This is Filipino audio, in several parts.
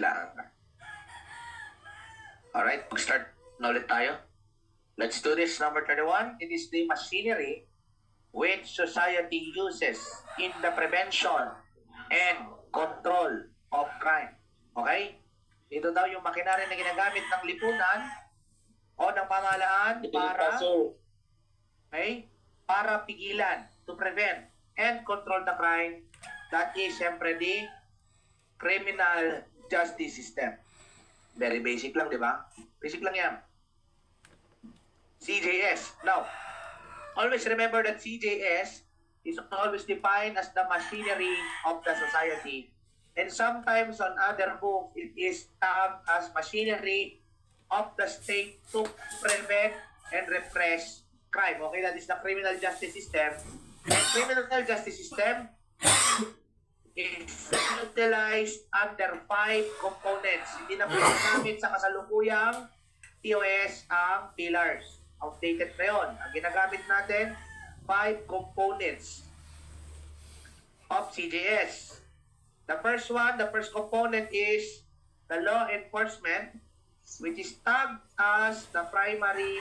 Lang. Alright, mag-start na ulit tayo. Let's do this. Number 31. It is the machinery which society uses in the prevention and control of crime. Okay? Ito daw yung makinarya na ginagamit ng lipunan o ng pamahalaan para para pigilan, to prevent and control the crime. That is, siyempre, the criminal justice system. Very basic lang, di ba? Basic lang yan. CJS. Now, always remember that CJS is always defined as the machinery of the society. And sometimes on other books, it is tagged as machinery of the state to prevent and repress crime. Okay, that is the criminal justice system. And criminal justice system is utilized under 5 components. Hindi na po namin sa kasalukuyang TOS ang pillars. Outdated na yun. Ang ginagamit natin, 5 components of CJS. The first one, the first component is the law enforcement, which is tagged as the primary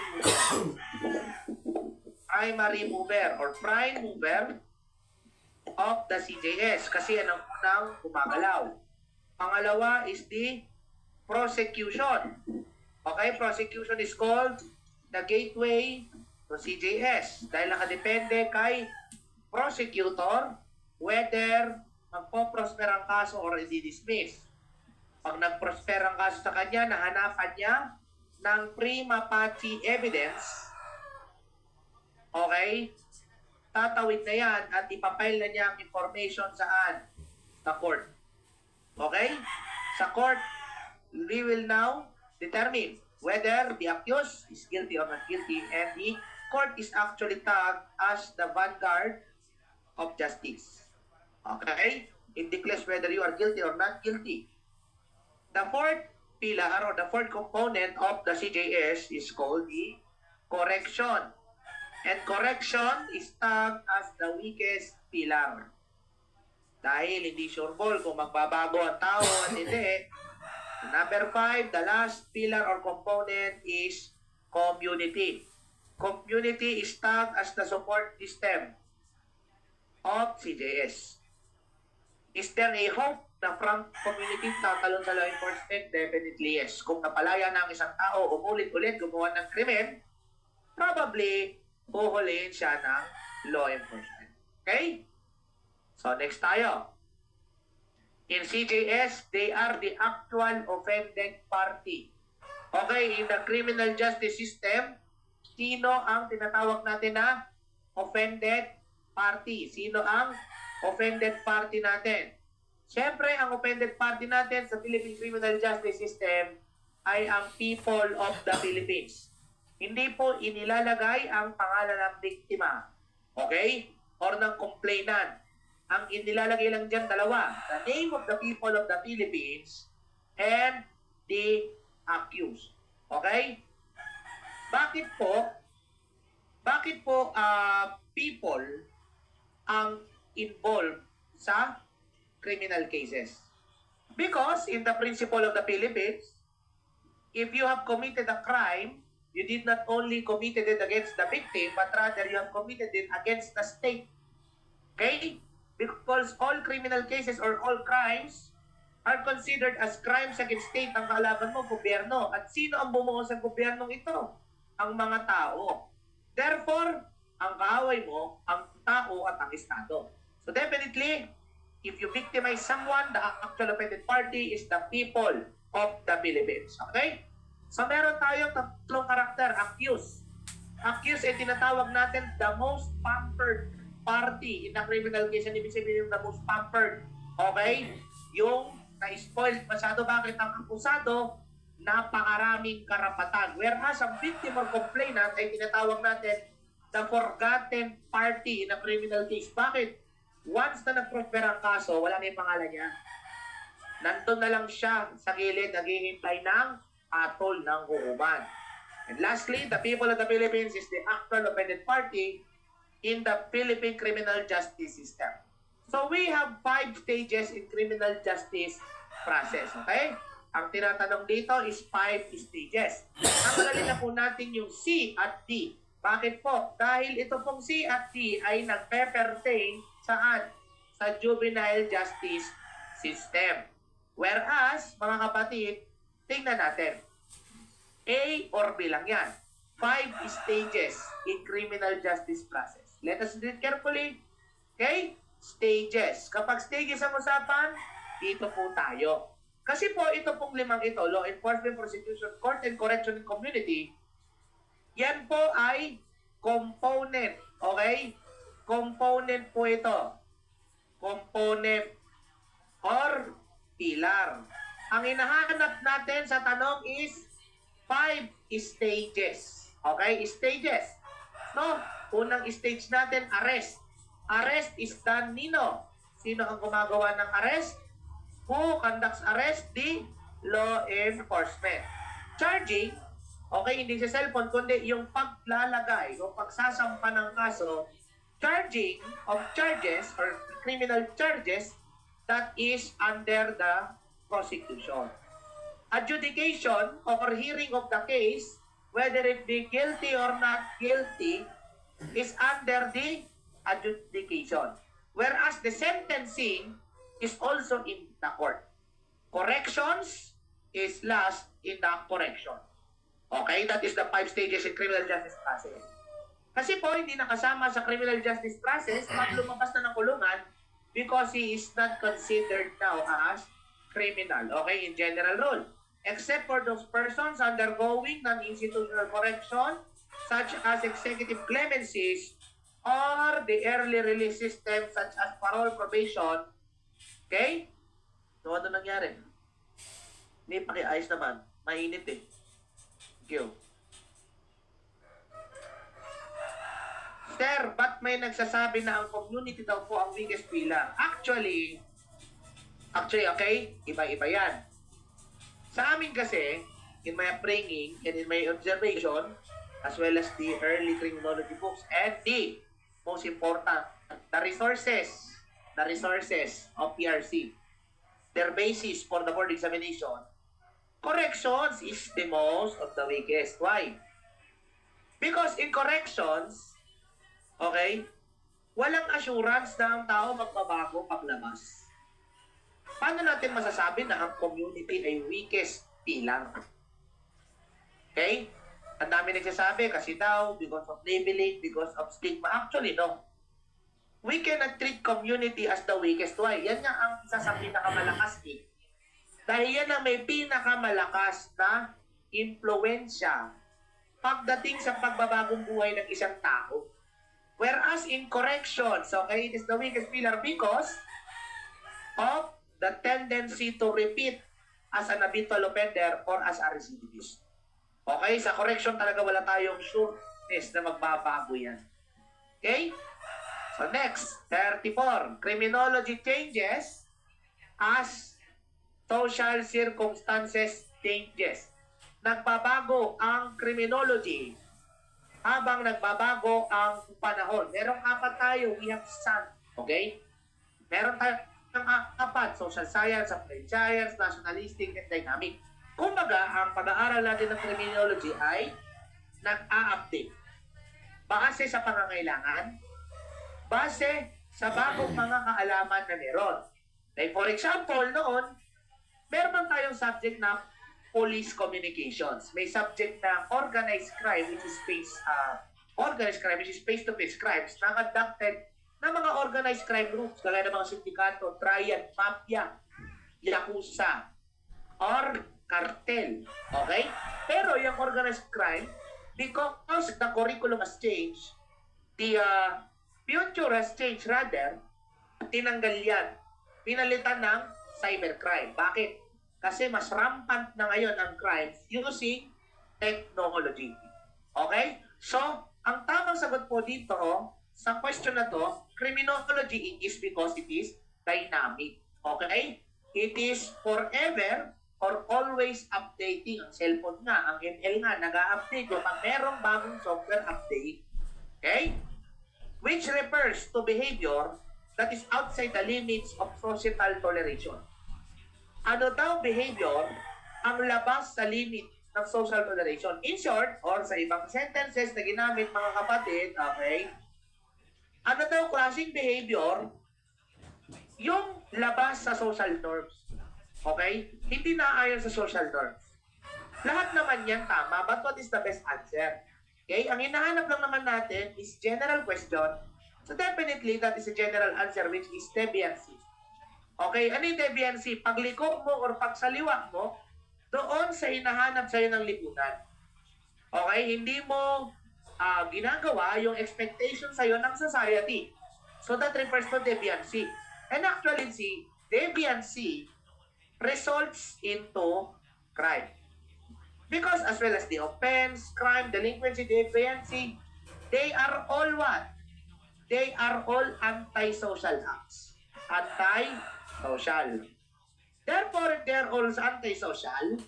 mover or prime mover of the CJS. Kasi yan ang unang gumagalaw. Pangalawa is the prosecution. Okay, prosecution is called the gateway to CJS. Dahil nakadepende kay prosecutor whether magpo-prosper ang kaso or i-dismiss. Pag nag-prosper ang kaso sa kanya, nahanapan niya ng prima facie evidence, okay, tatawid na yan at ipapile na niya ang information saan? Sa court. Okay? Sa court, we will now determine whether the accused is guilty or not guilty, and the court is actually tagged as the vanguard of justice. Okay? It declares whether you are guilty or not guilty. The fourth pillar or the fourth component of the CJS is called the correction. And correction is tagged as the weakest pillar. Dahil hindi sure ball kung magbabago ang tao at hindi. Number 5, the last pillar or component is community. Community is tagged as the support system of CJS. Is there a hope na from community tatalon sa law enforcement? Definitely yes. Kung napalaya ng isang tao umulit-ulit gumawa ng krimen, probably huhulihin siya ng law enforcement. Okay? So next tayo. In CJS, they are the actual offending party. Okay, in the criminal justice system, sino ang tinatawag natin na offended party? Sino ang offended party natin? Siyempre, ang offended party natin sa Philippine Criminal Justice System ay ang people of the Philippines. Hindi po inilalagay ang pangalan ng biktima, okay? Or ng complainant. Ang inilalagay lang dyan dalawa, the name of the people of the Philippines and the accused. Okay? Bakit po people ang involved sa criminal cases? Because in the principle of the Philippines, if you have committed a crime, you did not only committed it against the victim, but rather you have committed it against the state. Okay? Because all criminal cases or all crimes are considered as crimes against state. Ang kalaban mo, gobyerno. At sino ang bumuo sa gobyernong ito? Ang mga tao. Therefore, ang kaaway mo, ang tao at ang estado. So definitely, if you victimize someone, the actual offended party is the people of the Philippines. Okay? So meron tayong tatlong karakter, accused. Accused ay tinatawag natin the most pampered party in the criminal case. And ibig sabihin the most pampered. Okay? Yung na-spoiled masyado. Bakit? Ang akusado, napakaraming karapatan. Whereas ang victim or complainant ay tinatawag natin the forgotten party in a criminal case. Bakit? Once na nag-prosper ang kaso, wala na yung pangalan niya. Nandun na lang siya sa gilid, naghihintay ng atol ng hukuman. And lastly, the people of the Philippines is the actual offended party in the Philippine criminal justice system. So we have 5 stages in criminal justice process. Okay? Ang tinatanong dito is 5 stages. Tanggalin na po natin yung C at D. Bakit po? Dahil ito pong C at D ay nagpe-pertain saan? Sa juvenile justice system. Whereas, mga kapatid, tingnan natin. A or B lang yan. 5 stages in criminal justice process. Let us read carefully. Okay? Stages. Kapag stages ang usapan, dito po tayo. Kasi po, ito pong limang ito, law enforcement, prosecution, court, and correction in community, yan po ay component. Okay? Component po ito. Component or pilar. Ang hinahanap natin sa tanong is 5 stages. Okay? Stages. No? Unang stage natin, arrest. Arrest is done nino. Sino ang gumagawa ng arrest? Who conducts arrest? The law enforcement. Charging, okay, hindi sa cellphone, kundi yung paglalagay, yung pagsasampa ng kaso, charging of charges or criminal charges, that is under the prosecution. Adjudication or hearing of the case, whether it be guilty or not guilty, is under the adjudication. Whereas the sentencing is also in the court. Corrections is last in the correction. Okay? That is the 5 stages in criminal justice process. Kasi po, hindi nakasama sa criminal justice process pag lumabas na ng kulungan because he is not considered now as criminal. Okay? In general rule. Except for those persons undergoing non-institutional correction such as executive clemencies or the early release system such as parole, probation. Okay? So, ano nangyari? Hindi pakiayos naman. Mainit eh. Thank you. Sir, ba't may nagsasabi na ang community daw po ang weakest pillar? Actually, okay? Iba-iba yan. Sa amin kasi, in my upbringing and in my observation, as well as the early criminology books, and the most important, the resources of PRC, their basis for the board examination, corrections is the most of the weakest. Why? Because in corrections, okay, walang assurance na ang tao magbabago paglabas. Paano natin masasabi na ang community ay weakest pillar? Okay? Ang dami nagsasabi kasi daw, because of labeling, because of stigma. Actually, no. We cannot treat community as the weakest. Why? Yan nga ang isa sa pinakamalakas eh. Dahil yan ang may pinakamalakas na impluensya pagdating sa pagbabagong buhay ng isang tao. Whereas in corrections, okay, it is the weakest pillar because of the tendency to repeat as an habitual offender or as a recidivist. Okay, sa correction talaga wala tayong sureness na magbabago yan. Okay? So next, 34. Criminology changes as social circumstances changes. Nagbabago ang criminology habang nagbabago ang panahon. Merong 4 tayo, we have sun. Okay? Meron tayo ng 4, social science, applied science, nationalistic, and dynamic. Kumbaga, ang pag-aaral natin ng criminology ay nag-a-update. Base sa pangangailangan, base sa bagong mga kaalaman na meron. Like for example, noon, meron tayong subject na police communications. May subject na organized crime, which is face-to-face crimes, na conducted ng mga organized crime groups, kagaya ng mga sindikato, triad, mafia, yakuza, or cartel. Okay? Pero yung organized crime, because the curriculum has changed, the future has changed rather, tinanggal yan. Pinalitan ng cybercrime. Bakit? Kasi mas rampant na ngayon ang crimes using technology. Okay? So, ang tamang sagot po dito, sa question na to, criminology is because it is dynamic. Okay? It is forever or always updating. Ang cellphone nga, ang ML nga, nag-a-update. Kapag merong bagong software update, okay? Which refers to behavior that is outside the limits of societal toleration. ano daw behavior ang labas sa limit ng social toleration. In short, or sa ibang sentences na ginamit mga kapatid, okay, ano daw klaseng behavior yung labas sa social norms. Okay? Hindi naayon sa social norms. Lahat naman yan tama, but what is the best answer? Okay? Ang hinahanap lang naman natin is general question. So definitely, that is a general answer which is deviancy. Okay? Ano yung deviancy? Pagliko mo or pagsaliwak mo doon sa hinahanap sa'yo ng lipunan. Okay? Hindi mo ginagawa yung expectation sa'yo ng society. So that refers to deviancy. And actually, see, deviancy results into crime. Because as well as the offense, crime, delinquency, deviancy, they are all what? They are all antisocial acts. Antisocial. Therefore, if they are all antisocial,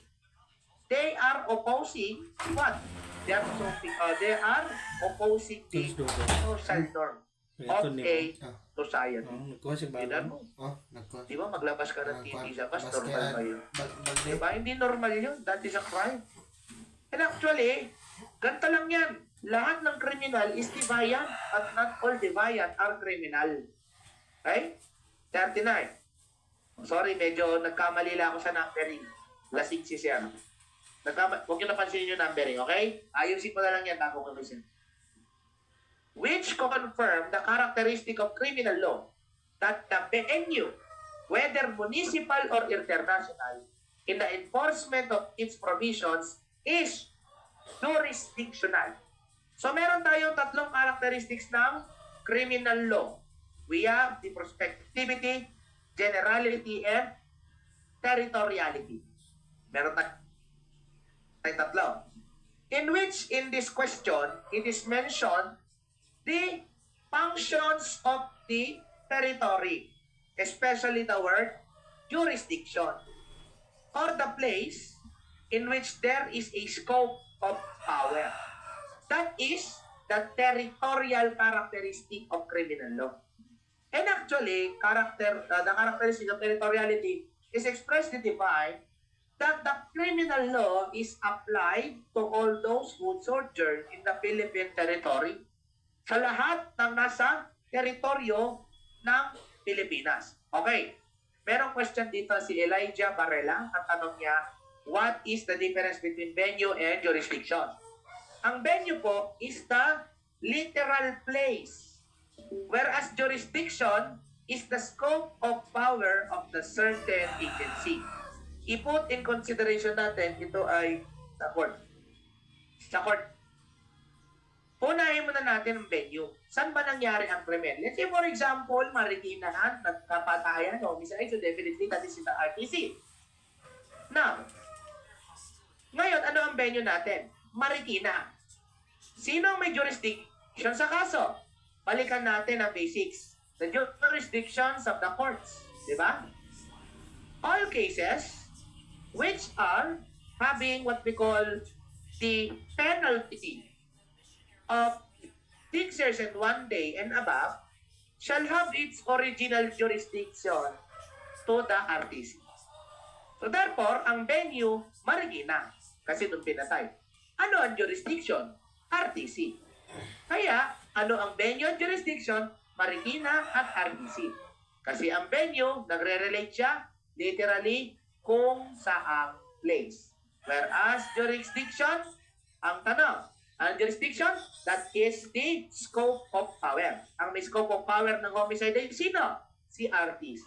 they are opposing what? They are opposing the social norm of a society. Nagkuha siya ba? Tignan mo. Nagkuha. Di ba maglabas ka ng TV sa bus, normal Basket. ba yun? Bagli. Diba? Hindi normal yun. That is a crime. And actually, ganito lang yan. Lahat ng criminal is deviant, but not all deviant are criminal. Okay? 39. Sorry, medyo nagkamali lang ako sa numbering. Lasing si Sir. Huwag nyo napansin yung numbering, okay? Ayusin ko na lang yan bago ko listen. Which confirm the characteristic of criminal law that the venue, whether municipal or international, in the enforcement of its provisions is jurisdictional. So meron tayong tatlong characteristics ng criminal law. We have the prospectivity, generality, and territoriality. Meron tayong tatlo. In which, in this question, it is mentioned the functions of the territory, especially the word jurisdiction, or the place in which there is a scope of power. That is the territorial characteristic of criminal law. And actually, the characteristic of territoriality is expressly defined that the criminal law is applied to all those who sojourn in the Philippine territory, sa lahat ng nasa teritoryo ng Pilipinas. Okay. Merong question dito si Elijah Barrela. Ang tanong niya, what is the difference between venue and jurisdiction? Ang venue po is the literal place, whereas jurisdiction is the scope of power of the certain agency. I-put in consideration natin, ito ay sa court. Sa court. Unahin muna natin ang venue. Saan ba nangyari ang krimen? Let's say, for example, Marikinahan, nagkapatayan, homicide, so definitely that is in the RTC. Now, ngayon, ano ang venue natin? Marikina. Sino ang may jurisdiction sa kaso? Balikan natin ang basics. The jurisdictions of the courts. Diba? All cases which are having what we call the penalty of 6 years and 1 day and above shall have its original jurisdiction to the RTC. So therefore, ang venue, Marikina, kasi doon pinatay. Ano ang jurisdiction? RTC. Kaya, ano ang venue at jurisdiction? Marikina at RTC. Kasi ang venue, nagre-relate siya literally kung saang place. Whereas jurisdiction, ang tanong, ang jurisdiction, that is the scope of power. Ang may scope of power ng homicide ay sino? Si RTC.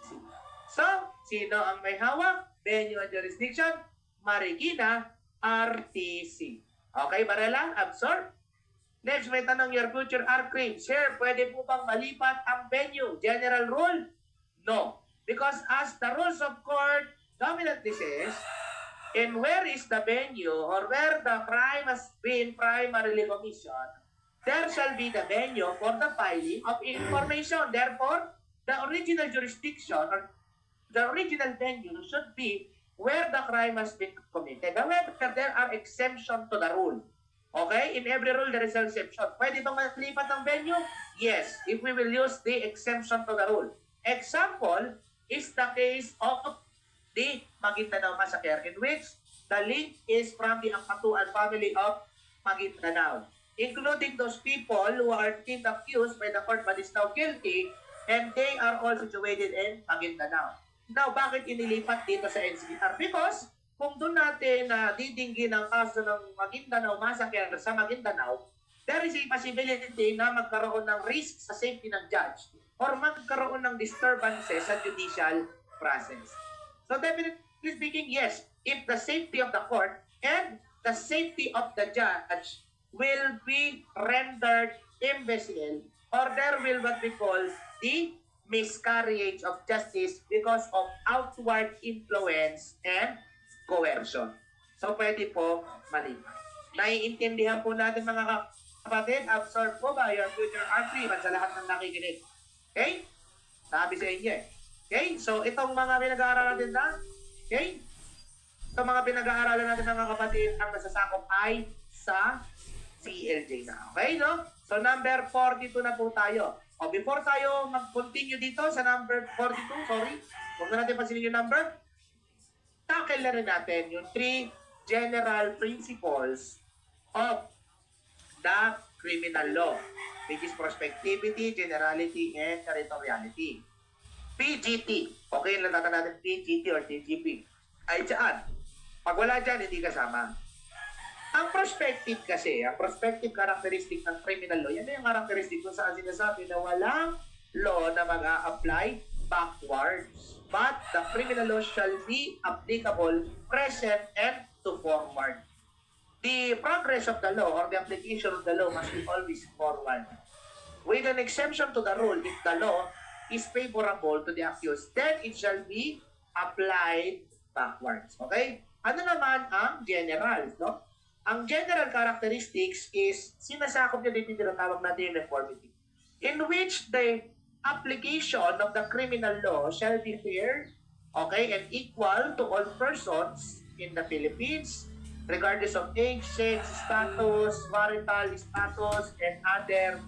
So, sino ang may hawak? Venue and jurisdiction, Marikina, RTC. Okay, Barela? Absorb? Next, may tanong, your future are claims. Sir, pwede po bang malipat ang venue? General rule? No. Because as the rules of court dominantly says, and where is the venue or where the crime has been primarily commissioned, there shall be the venue for the filing of information. Therefore, the original jurisdiction or the original venue should be where the crime has been committed. However, there are exemptions to the rule. Okay? In every rule, there is an exception. Pwede bang malipat ang venue? Yes, if we will use the exemption to the rule. Example is the case of the Maguindanao Massacre, in which the link is from the Ampatuan family of Maguindanao, including those people who are deemed accused by the court but is now guilty, and they are all situated in Maguindanao. Now, bakit inilipat dito sa NCR? Because kung doon natin didinggin ang kaso ng Maguindanao Massacre sa Maguindanao, there is a possibility na magkaroon ng risk sa safety ng judge or magkaroon ng disturbances sa judicial process. So definitely speaking, yes, if the safety of the court and the safety of the judge will be rendered imbecile, or there will what we call the miscarriage of justice because of outward influence and coercion. So pwede po mali. Naiintindihan po natin mga kapatid, absorb po ba your future R3 sa lahat ng nakikinig? Okay? Sabi sa inyo eh. Okay? So itong mga pinag-aaralan natin na, okay? Itong mga pinag-aaralan natin mga kapatid, ang nasasakop ay sa CLJ na. Okay, no? So number 42 na po tayo. O before tayo mag-continue dito sa number 42, sorry, huwag na natin pansinin yung number. Tackle na rin natin yung 3 general principles of the criminal law, which is prospectivity, generality, and territoriality. PGT. Okay, natatan natin PGT or TGP. Ay dyan. Pag wala dyan, hindi kasama. Ang prospective kasi, ang prospective characteristic ng criminal law, yan na yung characteristic kung saan sinasabi na walang law na mag-a-apply backwards. But the criminal law shall be applicable present and to forward. The progress of the law or the application of the law must be always forward. With an exemption to the rule, if the law is favorable to the accused, then it shall be applied backwards. Okay? Ano naman ang general, no? Ang general characteristics is sinasakop niya dito tinatawag natin uniformity, in which the application of the criminal law shall be fair, okay, and equal to all persons in the Philippines, regardless of age, sex, status, marital status, and other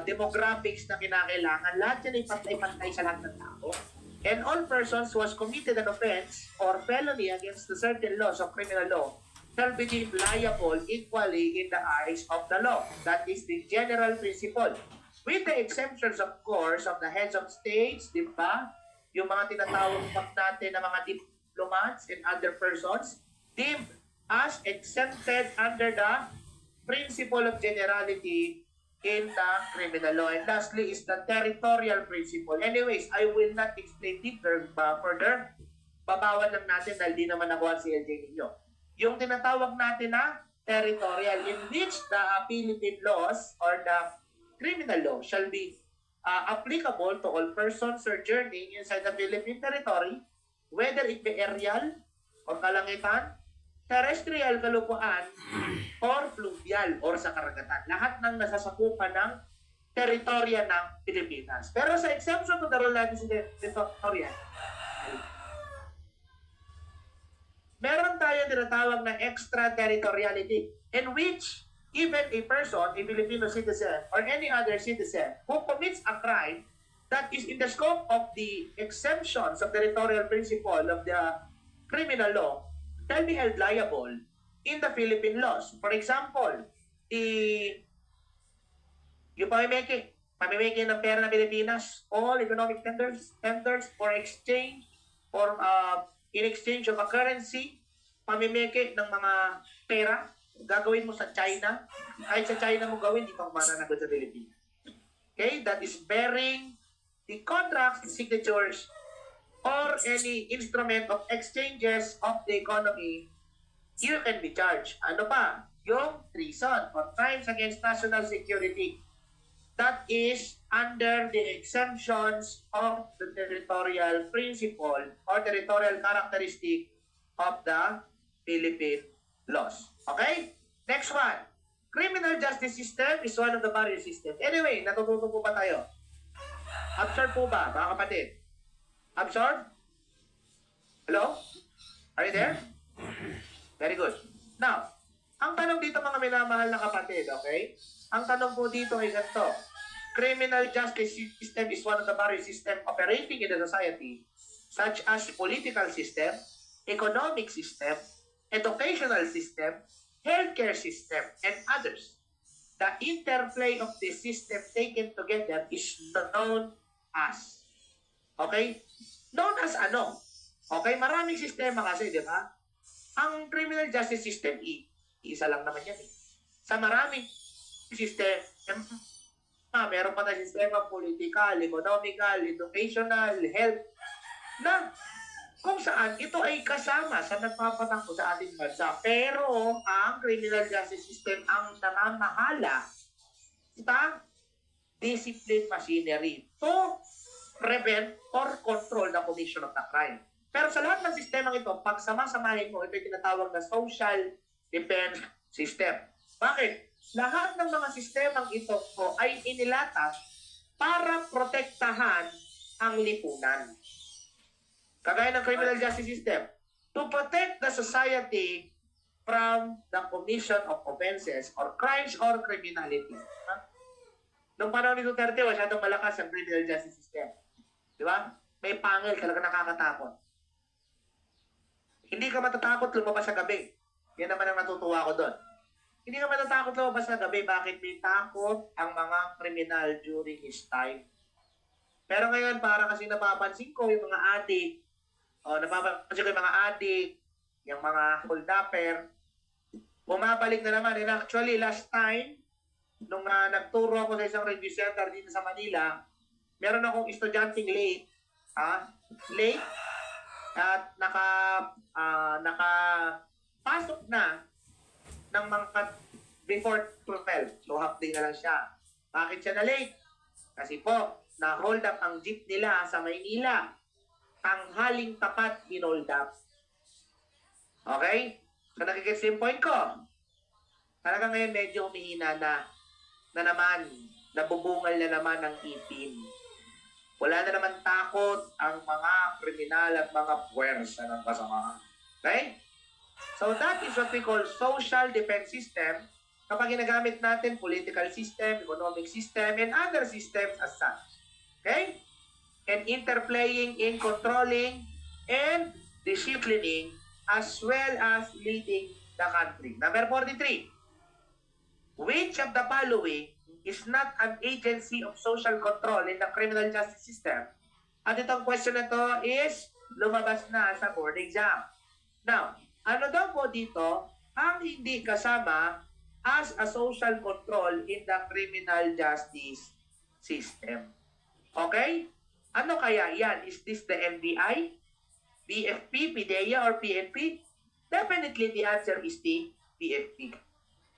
demographics na kinakailangan. Lahat yan ay pantay-pantay sa lahat ng tao. And all persons who has committed an offense or felony against the certain laws of criminal law shall be deemed liable equally in the eyes of the law. That is the general principle. With the exemptions, of course, of the heads of states, di ba? Yung mga tinatawag natin na mga diplomats and other persons deemed as exempted under the principle of generality in the criminal law. And lastly is the territorial principle. Anyways, I will not explain deeper further. Babawan lang natin dahil di naman nakuha si LJ ninyo. Yung tinatawag natin na territorial, in which the Philippine laws or the criminal law shall be applicable to all persons sojourning inside the Philippine territory, whether it be aerial or kalangitan, terrestrial kalupaan, or fluvial or sa karagatan. Lahat ng nasasakupan ng teritorya ng Pilipinas. Pero sa exemption to the rule natin sa territorial, meron tayong tinatawag na extraterritoriality, in which even a person, a Filipino citizen, or any other citizen who commits a crime that is in the scope of the exemptions of the territorial principle of the criminal law shall be held liable in the Philippine laws. For example, yung pamimiki ng pera ng Pilipinas, all economic tenders for exchange or in exchange of a currency, pamimiki ng mga pera, gagawin mo sa China, kahit sa China mo gawin, di pa mananagot sa Pilipinas. Okay, that is bearing the contracts, the signatures, or any instrument of exchanges of the economy, you can be charged. Ano pa? Yung treason or crimes against national security. That is under the exemptions of the territorial principle or territorial characteristic of the Philippine laws. Okay? Next one. Criminal justice system is one of the barrier systems. Anyway, natututo po ba tayo? Absorb po ba, mga kapatid? Absorb? Hello? Are you there? Very good. Now, ang tanong dito mga minamahal na kapatid, okay? Ang tanong po dito ay ganito. Criminal justice system is one of the barrier system operating in the society such as political system, economic system, educational system, healthcare system, and others. The interplay of this system taken together is known as. Okay? Known as ano? Okay, maraming sistema kasi, di ba? Ang criminal justice system, isa lang naman yan. Sa maraming system, meron pa tayong sistema political, economical, educational, health, na kung saan ito ay kasama sa nagpapatakbo sa ating bansa. Pero ang criminal justice system ang namamahala sa discipline machinery to prevent or control the commission of the crime. Pero sa lahat ng sistemang ito, pag sama-samahin mo, ito yung tinatawag na social defense system. Bakit? Lahat ng mga sistemang ito ay inilatag para protektahan ang lipunan. Kagaya ng criminal justice system, to protect the society from the commission of offenses or crimes or criminality. Noong panahon ni Duterte, masyadong malakas ang criminal justice system. Di ba? May pangil, talaga nakakatakot. Hindi ka matatakot lumabas sa gabi. Yan naman ang natutuwa ko doon. Hindi ka matatakot lumabas sa gabi. Bakit may takot ang mga kriminal during his time? Pero ngayon, para kasi napapansin ko yung mga adik, napapansin ko yung mga adik, yung mga hold-upper, bumabalik na naman. And actually, last time, nung nagturo ako sa isang review center dito sa Manila, meron akong estudyanteng late, late, at nakapasok na ng mga before 12. So, half day na lang siya. Bakit siya na late? Kasi po, na-hold up ang jeep nila sa Maynila. Tanghaling tapat in-hold up. Okay? So, nakikita yung point ko. Talaga ngayon medyo umihina na naman, nabubungal na naman ang ipin. Wala na naman takot ang mga kriminal at mga puwersa ng kasamahan. Okay? So that is what we call social defense system kapag ginagamit natin political system, economic system, and other systems as such. Okay? And interplaying in controlling and disciplining as well as leading the country. Number 43. Which of the following is not an agency of social control in the criminal justice system? At itong question na to is lumabas na sa board exam. Now, ano daw po dito ang hindi kasama as a social control in the criminal justice system? Okay? Ano kaya yan? Is this the NBI, BFP, PDEA, or PNP? Definitely the answer is the PFP.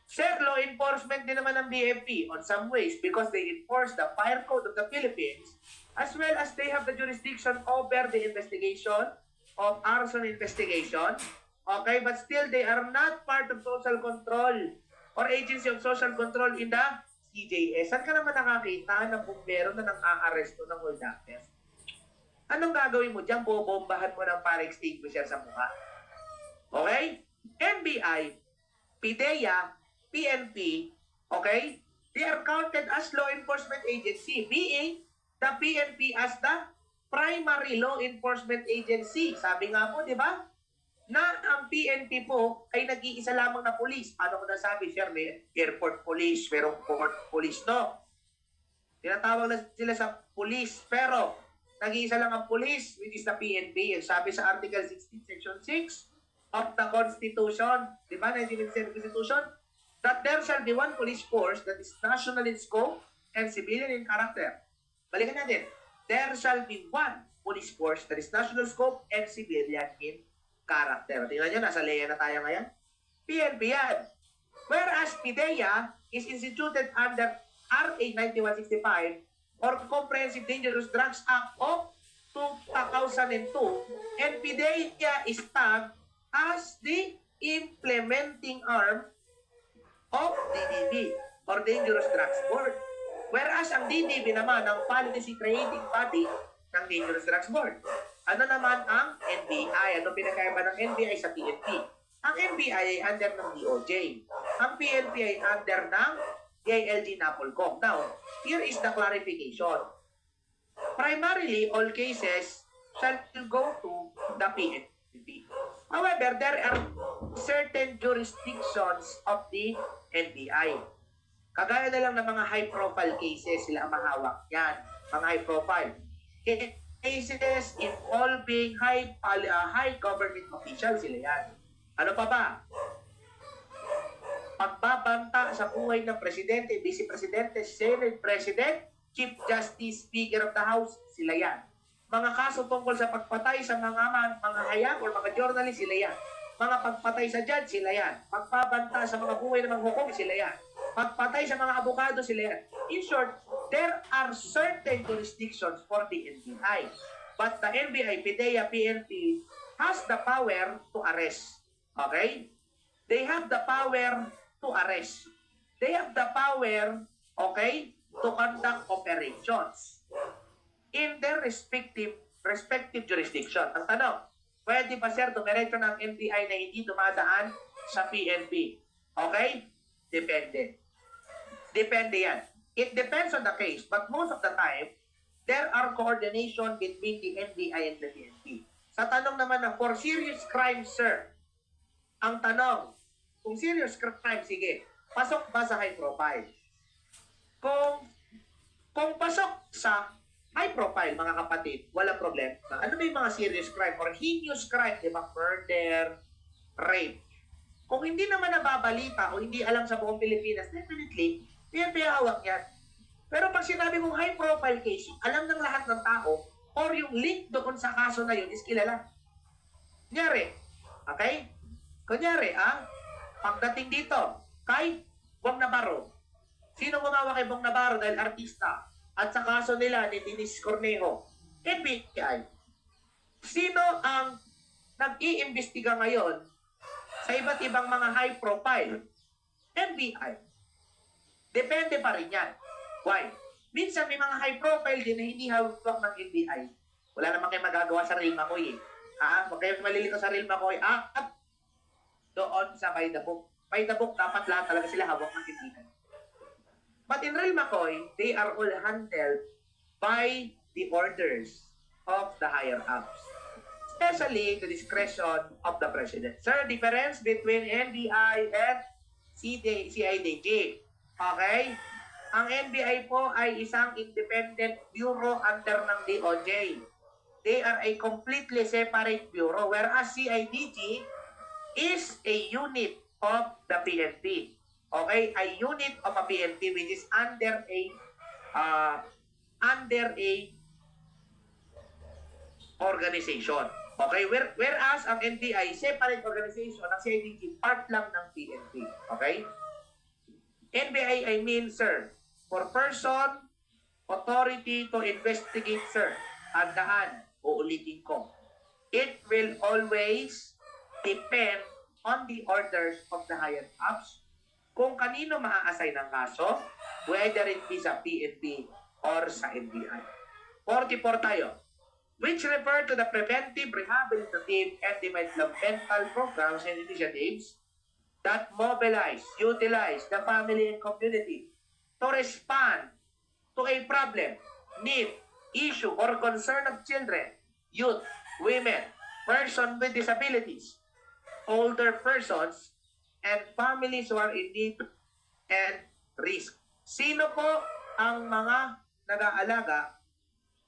Sir, law enforcement din naman ng BFP on some ways because they enforce the fire code of the Philippines as well as they have the jurisdiction over the investigation of arson investigation. Okay, but still they are not part of social control or agency of social control in the CJS. Saan ka naman nakakita ng bumbero na nang-aaresto ng hold-upers? Anong gagawin mo dyan? Bobombahan mo ng fire extinguisher sa mukha. Okay? NBI, PDEA, PNP, okay? They are counted as law enforcement agency, being the PNP as the primary law enforcement agency. Sabi nga po, di ba? Na ang PNP po ay nag-iisa lamang na police. Ano ko nasabi, sir? May airport police, merong port police, no? Tinatawag na sila sa police, pero nag-iisa lang ang police, which is the PNP. Sabi sa Article 16, Section 6 of the Constitution, di ba? 1997 Constitution, that there shall be one police force that is national in scope and civilian in character. Balikan natin. There shall be one police force that is national scope and civilian in character. Tingnan nyo, nasa LEA na tayo ngayon. PNP yan. Whereas PDEA is instituted under RA 9165 or Comprehensive Dangerous Drugs Act of 2002, and PDEA is tagged as the implementing arm of DDB or Dangerous Drugs Board. Whereas ang DDB naman ang policy creating body ng Dangerous Drugs Board. Ano naman ang NBI? Ano pinakaiba ng NBI sa PNP? Ang NBI ay under ng DOJ. Ang PNP ay under ng DILG NAPOLCOM. Now, here is the clarification. Primarily, all cases shall go to the PNP. However, there are certain jurisdictions of the NBI. Kagaya na lang ng mga high-profile cases, sila ang mahawak yan. Mga high-profile cases involving high government officials, sila yan. Ano pa ba? Pagbabanta sa buhay ng presidente, vice presidente, senate president, chief justice, speaker of the house, sila yan. Mga kaso tungkol sa pagpatay sa mga hayag o mga journalist, sila yan. Mga pagpatay sa judge, sila yan. Pagbabanta sa mga buhay ng mga hukom, sila yan. Pagpatay sa mga abogado, sila yan. In short, there are certain jurisdictions for the NBI. But the NBI, PIDEA, PNP, has the power to arrest. Okay? They have the power to arrest. They have the power, okay, to conduct operations in their respective jurisdiction. Ang tanong, pwede ba sir dumiretso ng NBI na hindi dumadaan sa PNP? Okay? Depende. Depende yan. It depends on the case, but most of the time, there are coordination between the NBI and the PNP. Sa tanong naman na, for serious crime, sir, ang tanong, kung serious crime, sige, pasok ba sa high profile? Kung pasok sa high profile, mga kapatid, wala problema. Ano ba yung mga serious crime or heinous crime? Diba? Murder, rape. Kung hindi naman nababalita o hindi alam sa buong Pilipinas, definitely, PNP hawak yan. Pero pag sinabi mong high profile case, alam ng lahat ng tao or yung link doon sa kaso na yun is kilala. Kunyari, okay? Kunyari, pagdating dito, kay Bong Navarro. Sino gumawa kay Bong Navarro dahil artista? At sa kaso nila ni Dennis Cornejo, NBI. Sino ang nag-iimbestiga ngayon sa iba't ibang mga high profile? NBI. Depende pa rin yan. Why? Minsan may mga high profile din na hindi hawak ng NBI. Wala naman kayo magagawa sa Real McCoy. Huwag kayo malilito sa Real McCoy. Doon sa by the book. By the book, dapat lahat talaga sila hawak ng NBI. But in Real McCoy, they are all handled by the orders of the higher ups. Especially the discretion of the President. Sir, difference between NBI and CIDG. Okay? Ang NBI po ay isang independent bureau under ng DOJ. They are a completely separate bureau, whereas CIDG is a unit of the PNP. Okay? A unit of a PNP which is under a organization. Okay? Whereas ang NBI, separate organization, ang CIDG, part lang ng PNP. Okay? NBI, I mean, sir, for person, authority to investigate, sir. Handaan, uulitin ko. It will always depend on the orders of the higher ups kung kanino maa-assign ng kaso, whether it be sa PNP or sa NBI. 44 tayo. Which refer to the preventive, rehabilitative, and developmental programs and initiatives that mobilize, utilize the family and community to respond to a problem, need, issue, or concern of children, youth, women, persons with disabilities, older persons, and families who are in need and risk. Sino po ang mga nag-aalaga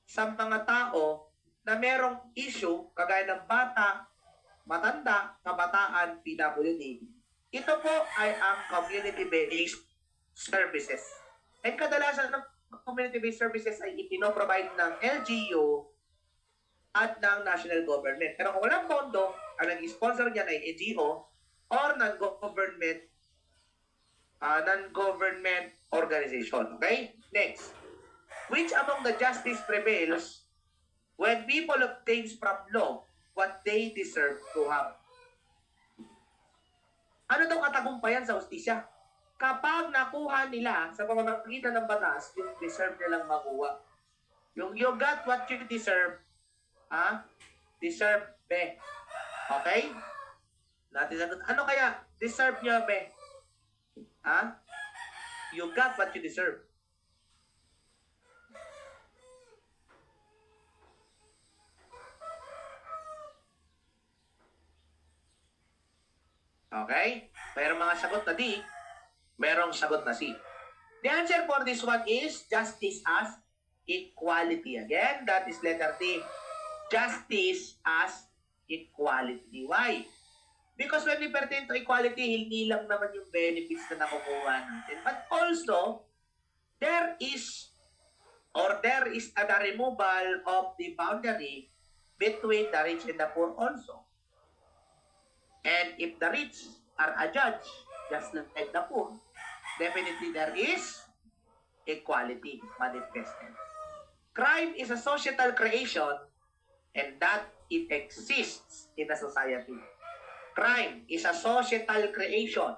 sa mga tao na merong issue kagaya ng bata, matanda, kabataan, PWD? Ito po ay ang community-based services. And kadalasan ng community-based services ay ipinoprovide ng LGU at ng national government. Pero kung walang pondo, ang nag-sponsor niyan ay NGO or non-government organization. Okay? Next. Which among the justice prevails when people obtains from law what they deserve to have? Ano daw katagumpayan sa hustisya? Kapag nakuha nila sa pamamagitan ng batas, yung deserve nilang makuha. Yung you got what you deserve, deserve be. Okay? Natin sagot, ano kaya deserve niya be? You got what you deserve. Okay? Mayroong mga sagot na D, mayroong sagot na C. The answer for this one is justice as equality. Again, that is letter D. Justice as equality. Why? Because when we pertain to equality, hindi lang naman yung benefits na nakukuha natin. But also, there is the removal of the boundary between the rich and the poor also. And if the rich are adjudged just like the poor, definitely there is equality manifested. Crime is a societal creation and that it exists in a society. Crime is a societal creation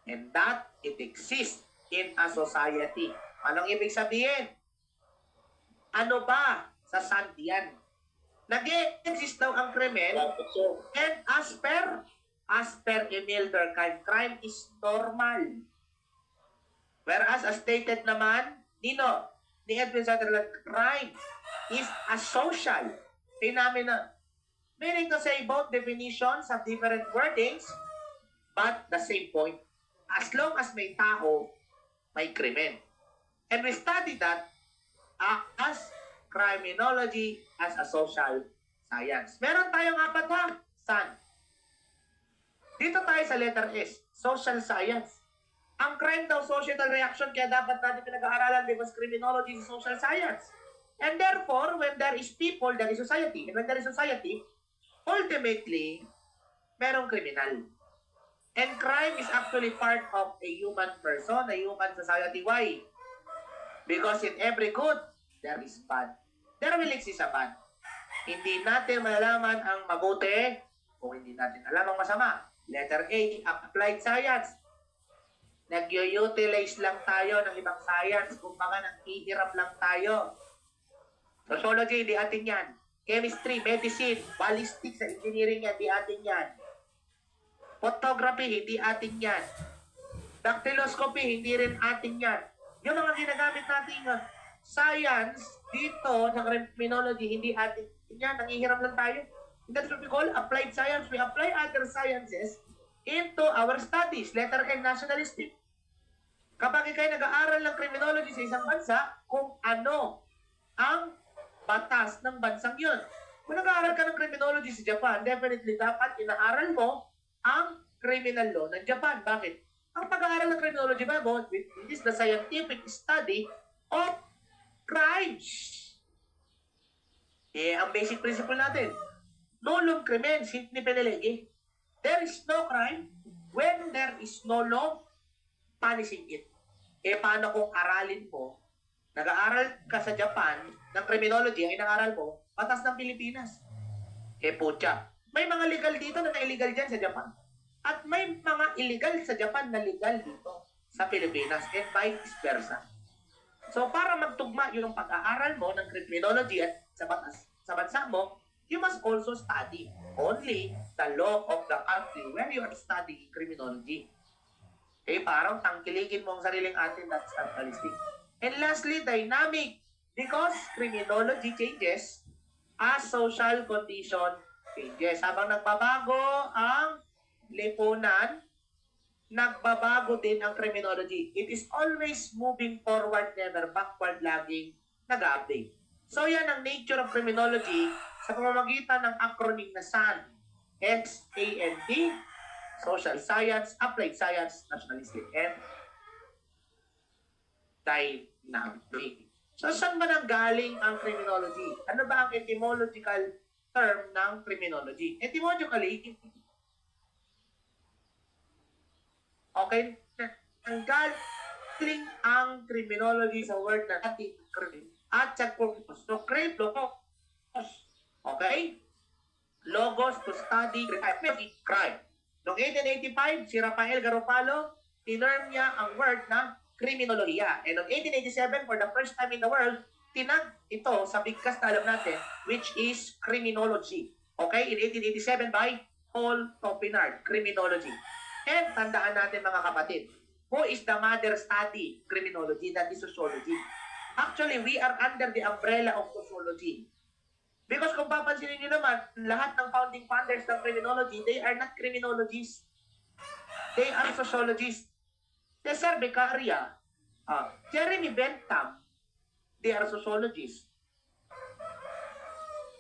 and that it exists in a society. Anong ibig sabihin? Ano ba sa sandiyan? Nag-exist daw ang krimen and as per Emile Durkheim, crime is normal. Whereas as stated naman, ni Edwin Sutherland, crime is a social phenomenon. Meaning to say both definitions have different wordings, but the same point. As long as may tao, may krimen. And we study that as criminology as a social science. Meron tayong apat ha, San. Dito tayo sa letter S, social science. Ang crime daw societal reaction, kaya dapat natin pinag-aaralan because criminology is social science. And therefore, when there is people, there is society. And when there is society, ultimately, merong criminal. And crime is actually part of a human person, a human society. Why? Because in every good, there is bad. There will exist a bad. Hindi natin malalaman ang mabuti kung hindi natin alam ang masama. Letter A, applied science. Nag-utilize lang tayo ng ibang science. Kung baka nag-ihirap lang tayo. Sociology, hindi atin yan. Chemistry, medicine, ballistics, sa engineering yan, hindi atin yan. Photography, hindi atin yan. Dactyloscopy, hindi rin atin yan. Yung mga ginagamit natin science dito sa criminology, hindi atin yan. Nangihiram lang tayo. That's what we call applied science. We apply other sciences into our studies. Letter N, nationalistic. Kapag kayo nag-aaral ng criminology sa isang bansa, kung ano ang batas ng bansang yun. Kung nag-aaral ka ng criminology sa Japan, definitely dapat inaaral mo ang criminal law ng Japan. Bakit? Ang pag-aaral ng criminology ba, it is the scientific study of crimes. Ang basic principle natin, nullum crimen sine penalegi. There is no crime when there is no law punishing it. Paano kung aralin mo, nag-aaral ka sa Japan ng criminology, ang inaaral mo, batas ng Pilipinas. Putya. May mga legal dito na illegal dyan sa Japan. At may mga illegal sa Japan na legal dito sa Pilipinas. And vice versa. So, para magtugma yung pag-aaral mo ng criminology at sa bansa mo, you must also study only the law of the country when you are studying criminology. Parang tangkiligin mo ang sariling atin, that's naturalistic. And lastly, dynamic. Because criminology changes as social condition changes. Habang nagbabago ang lipunan, nagbabago din ang criminology. It is always moving forward, never backward, laging nag-update. So yan ang nature of criminology sa pamamagitan ng acronym na SAND. S-A-N-D, Social Science, Applied Science, Nationalistic, and Dynamic. So saan ba nanggaling ang criminology? Ano ba ang etymological term ng criminology? Etymologically, okay, nanggaling ang criminology sa word na ating crime at sa purpose. So, crime, logos. Okay? Logos to study crime. Noong 1885, si Rafael Garofalo, tinerm niya ang word na criminolohiya. And noong 1887, for the first time in the world, tinag ito sa bigkas na alam natin, which is criminology. Okay? In 1887 by Paul Topinard, criminology. And tandaan natin mga kapatid, who is the mother study? Criminology, that is sociology. Actually, we are under the umbrella of sociology. Because kung papansinin nyo naman, lahat ng founding fathers ng criminology, they are not criminologists. they are sociologists. Cesar Beccaria, Jeremy Bentham, they are sociologists.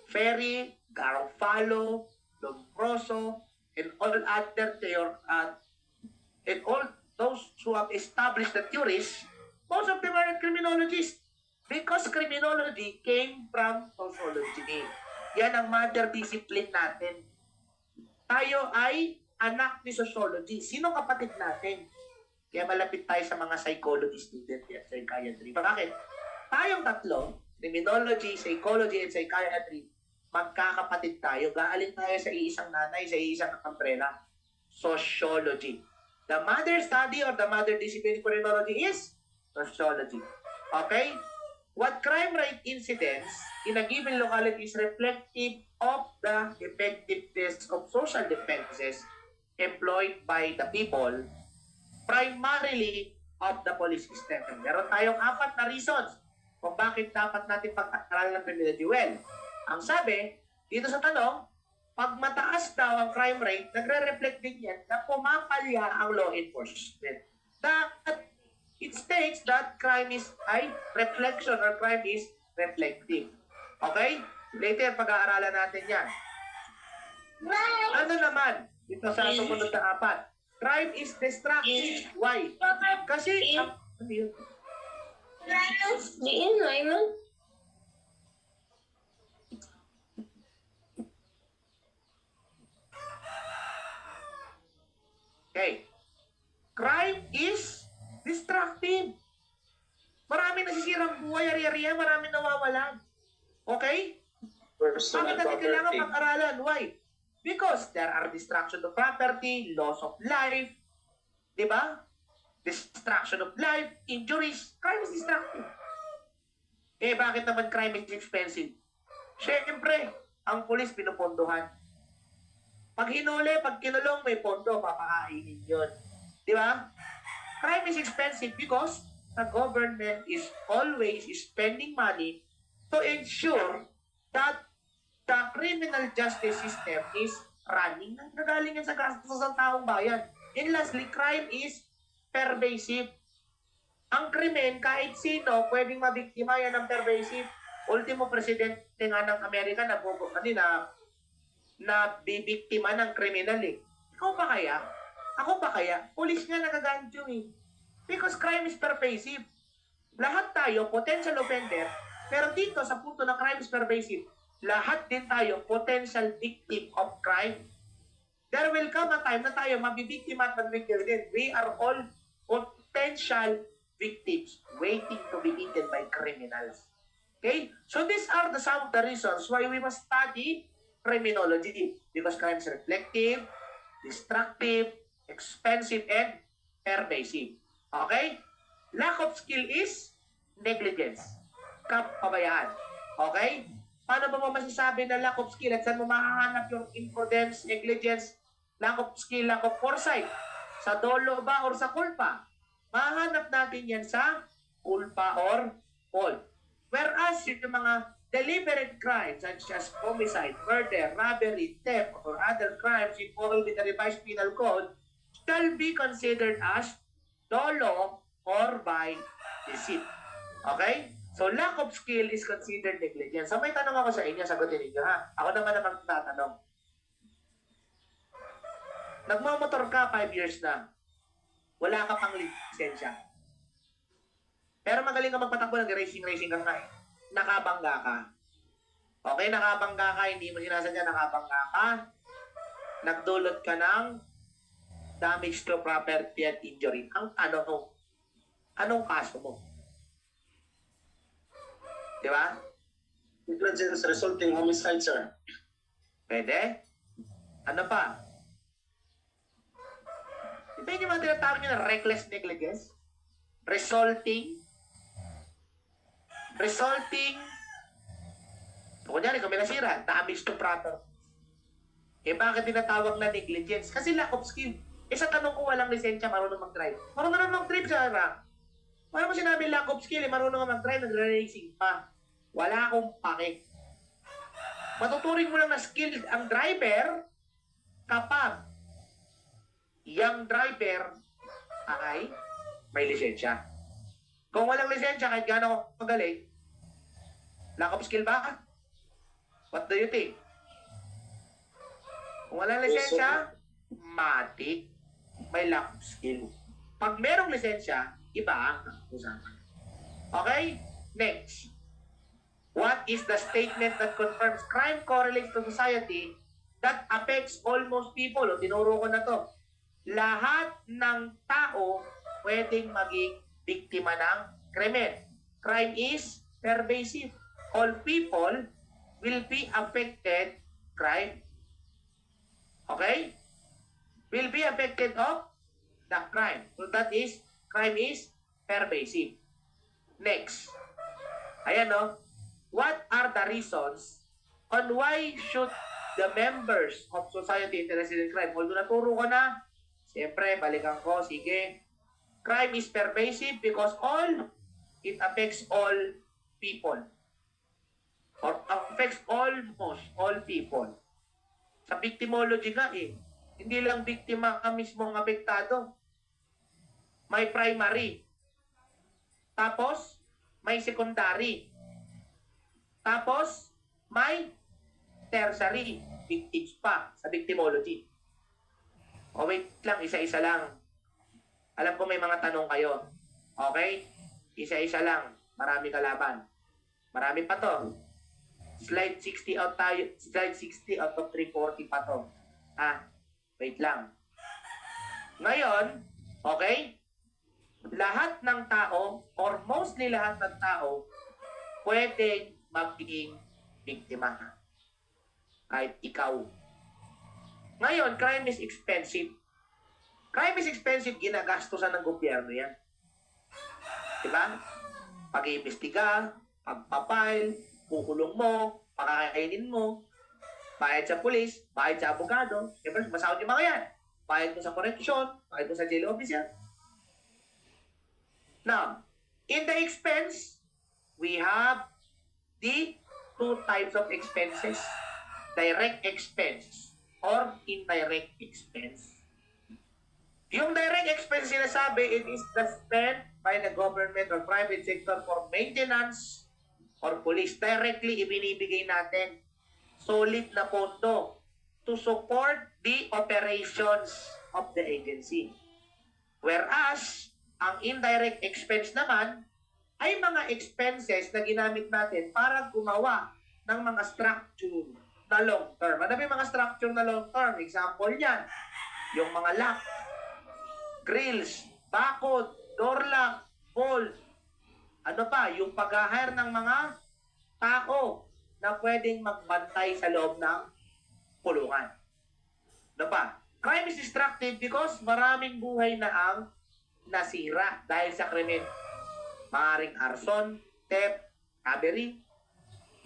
Ferry, Garofalo, Lombroso, and all other and all those who have established the theories, most of them are criminologists because criminology came from sociology. Yan ang mother discipline natin. Tayo ay anak ni sociology. Sino kapatid natin? Kaya malapit tayo sa mga psychology student at psychiatry. Bakit? Tayong tatlo, criminology, psychology, and psychiatry, magkakapatid tayo. Gaaling tayo sa iisang nanay, sa iisang umbrella. Sociology. The mother study or the mother discipline in criminology is sociology. Okay? What crime rate incidents in a given locality is reflective of the effectiveness of social defenses employed by the people, primarily of the police system. Meron tayong 4 na reasons kung bakit dapat natin pag-aralan ng criminology. Well, ang sabi, dito sa tanong, pag mataas daw ang crime rate, nagre-reflect din yan na pumapalya ang law enforcement. That it states that crime is reflection or crime is reflective. Okay? Later, pag-aaralan natin yan. Ano naman? Ito sa sumunod na 4. Crime is destructive. Why? Kasi, ano yun? Okay. Crime is destructive. Maraming nasisirang buhay, ari-ariya, maraming nawawalan. Okay? Bakit natin kailangan pag-aralan? Why? Because there are destruction of property, loss of life, di ba? Destruction of life, injuries. Crime is destructive. Eh, bakit naman crime is expensive? Siyempre, ang pulis pinupondohan. Pag hinuli, pag kinulong, may pondo, papakainin yun. Di ba? Crime is expensive because the government is always spending money to ensure that the criminal justice system is running. Nagaling yan sa gastos ng taong bayan. And lastly, crime is pervasive. Ang krimen, kahit sino, pwedeng mabiktima yan ng pervasive. Ultimo presidente nga ng Amerika na bibiktima ng kriminal eh. Ikaw ba kaya? Ako ba kaya? Pulis nga nagagancho eh. Because crime is pervasive. Lahat tayo, potential offender, pero dito sa punto na crime is pervasive, lahat din tayo, potential victim of crime. There will come a time na tayo mabibiktima at mag-victim din. We are all potential victims waiting to be eaten by criminals. Okay? So these are some of the reasons why we must study criminology. Because crime is reflective, destructive, expensive, and pervasive. Okay? Lack of skill is negligence. Kapabayaan. Okay? Paano ba mo masasabi na lack of skill at saan mo mahahanap yung imprudence, negligence, lack of skill, lack of foresight? Sa dolo ba or sa kulpa? Mahahanap natin yan sa kulpa or fault. Whereas yung mga deliberate crimes such as homicide, murder, robbery, theft, or other crimes involved in the revised penal code shall be considered as dolo or by deceit. Okay? So, lack of skill is considered negligence. So, may tanong ako sa inyo, sagutin ninyo ha. Ako naman tatanong. Nagmamotor ka 5 years na. Wala ka pang lisensya. Pero magaling ka magpatakbo ng racing ka nga eh. Nakabangga ka. Okay, nakabangga ka, hindi mo sinasadya, nakabangga ka. Nagdulot ka ng damage to property at injury. Ang anong kaso mo? Di ba? Negligence resulting homicide, sir. Pwede? Ano pa? Ito yung mga tinatawag nyo na reckless negligence. Resulting. Kunyari, kung may nasira, damage to property. Eh, bakit tinatawag na negligence? Kasi lack of skill. Eh, sa tanong ko, walang lisensya, marunong mag-drive. Marunong mag-drive siya, ba? Paano mo sinabi lack of skill, eh, marunong mag-drive, nagre-racing pa. Wala akong pake. Matuturing mo lang na skilled ang driver kapag yan yung driver ay may lisensya. Kung walang lisensya, kahit gaano magaling, lack of skill ba? What do you think? Kung walang lisensya, matik, may lack of skill. Pag merong lisensya, iba ang usapan. Okay? Next. What is the statement that confirms crime correlates to society that affects almost people? O, tinuro ko na to. Lahat ng tao pwedeng maging biktima ng krimen. Crime is pervasive. All people will be affected crime. Okay? Will be affected of the crime. So that is, crime is pervasive. Next. Ayan no. What are the reasons on why should the members of society interested in crime? Although naturo ko na, siyempre, balikan ko, sige. Crime is pervasive because it affects all people. Or affects almost all people. Sa victimology nga hindi lang biktima ka mismo ang apektado. May primary. Tapos, may secondary. Tapos, may tertiary victims pa sa victimology. O wait lang, isa-isa lang. Alam ko may mga tanong kayo. Okay? Isa-isa lang. Marami kalaban. Marami pa to. Slide 60 out tayo. Slide 60 out of 340 pa to. Wait lang. Ngayon, okay? Lahat ng tao, or mostly lahat ng tao, pwedeng magiging biktima. Kahit ikaw. Ngayon, crime is expensive. Crime is expensive, ginagastosan ng gobyerno yan. Diba? Pag-iimbestiga, pagpapile, kukulong mo, pakakainin mo, bayad sa pulis, bayad sa abogado, siyempre, masahod yung mga yan. Bayad mo sa correction, bayad mo sa jail officer. Now, in the expense, we have the two types of expenses. Direct expense or indirect expense. Yung direct expense sinasabi, it is the spent by the government or private sector for maintenance or police. Directly ibinibigay natin solid na pondo to support the operations of the agency. Whereas, ang indirect expense naman ay mga expenses na ginamit natin para gumawa ng mga structure na long term. Ano ba yung mga structure na long term? Example yan, yung mga lock, grills, bakod, door lock, bolt. Ano pa? Yung pag-hire ng mga tao na pwedeng magbantay sa loob ng kulungan. Ano pa? Crime is destructive because maraming buhay na ang nasira dahil sa krimen. Maaring arson, theft, robbery,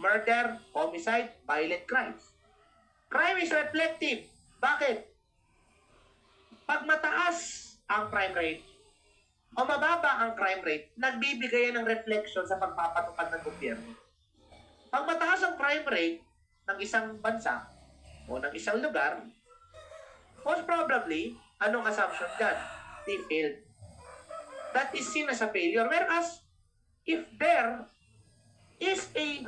murder, homicide, violent crimes. Crime is reflective. Bakit? Pag mataas ang crime rate o mababa ang crime rate, nagbibigay ng reflection sa pagpapatupad ng gobyerno. Pag mataas ang crime rate ng isang bansa o ng isang lugar, most probably, anong assumption dyan? They failed. That is seen as a failure. Whereas, if there is a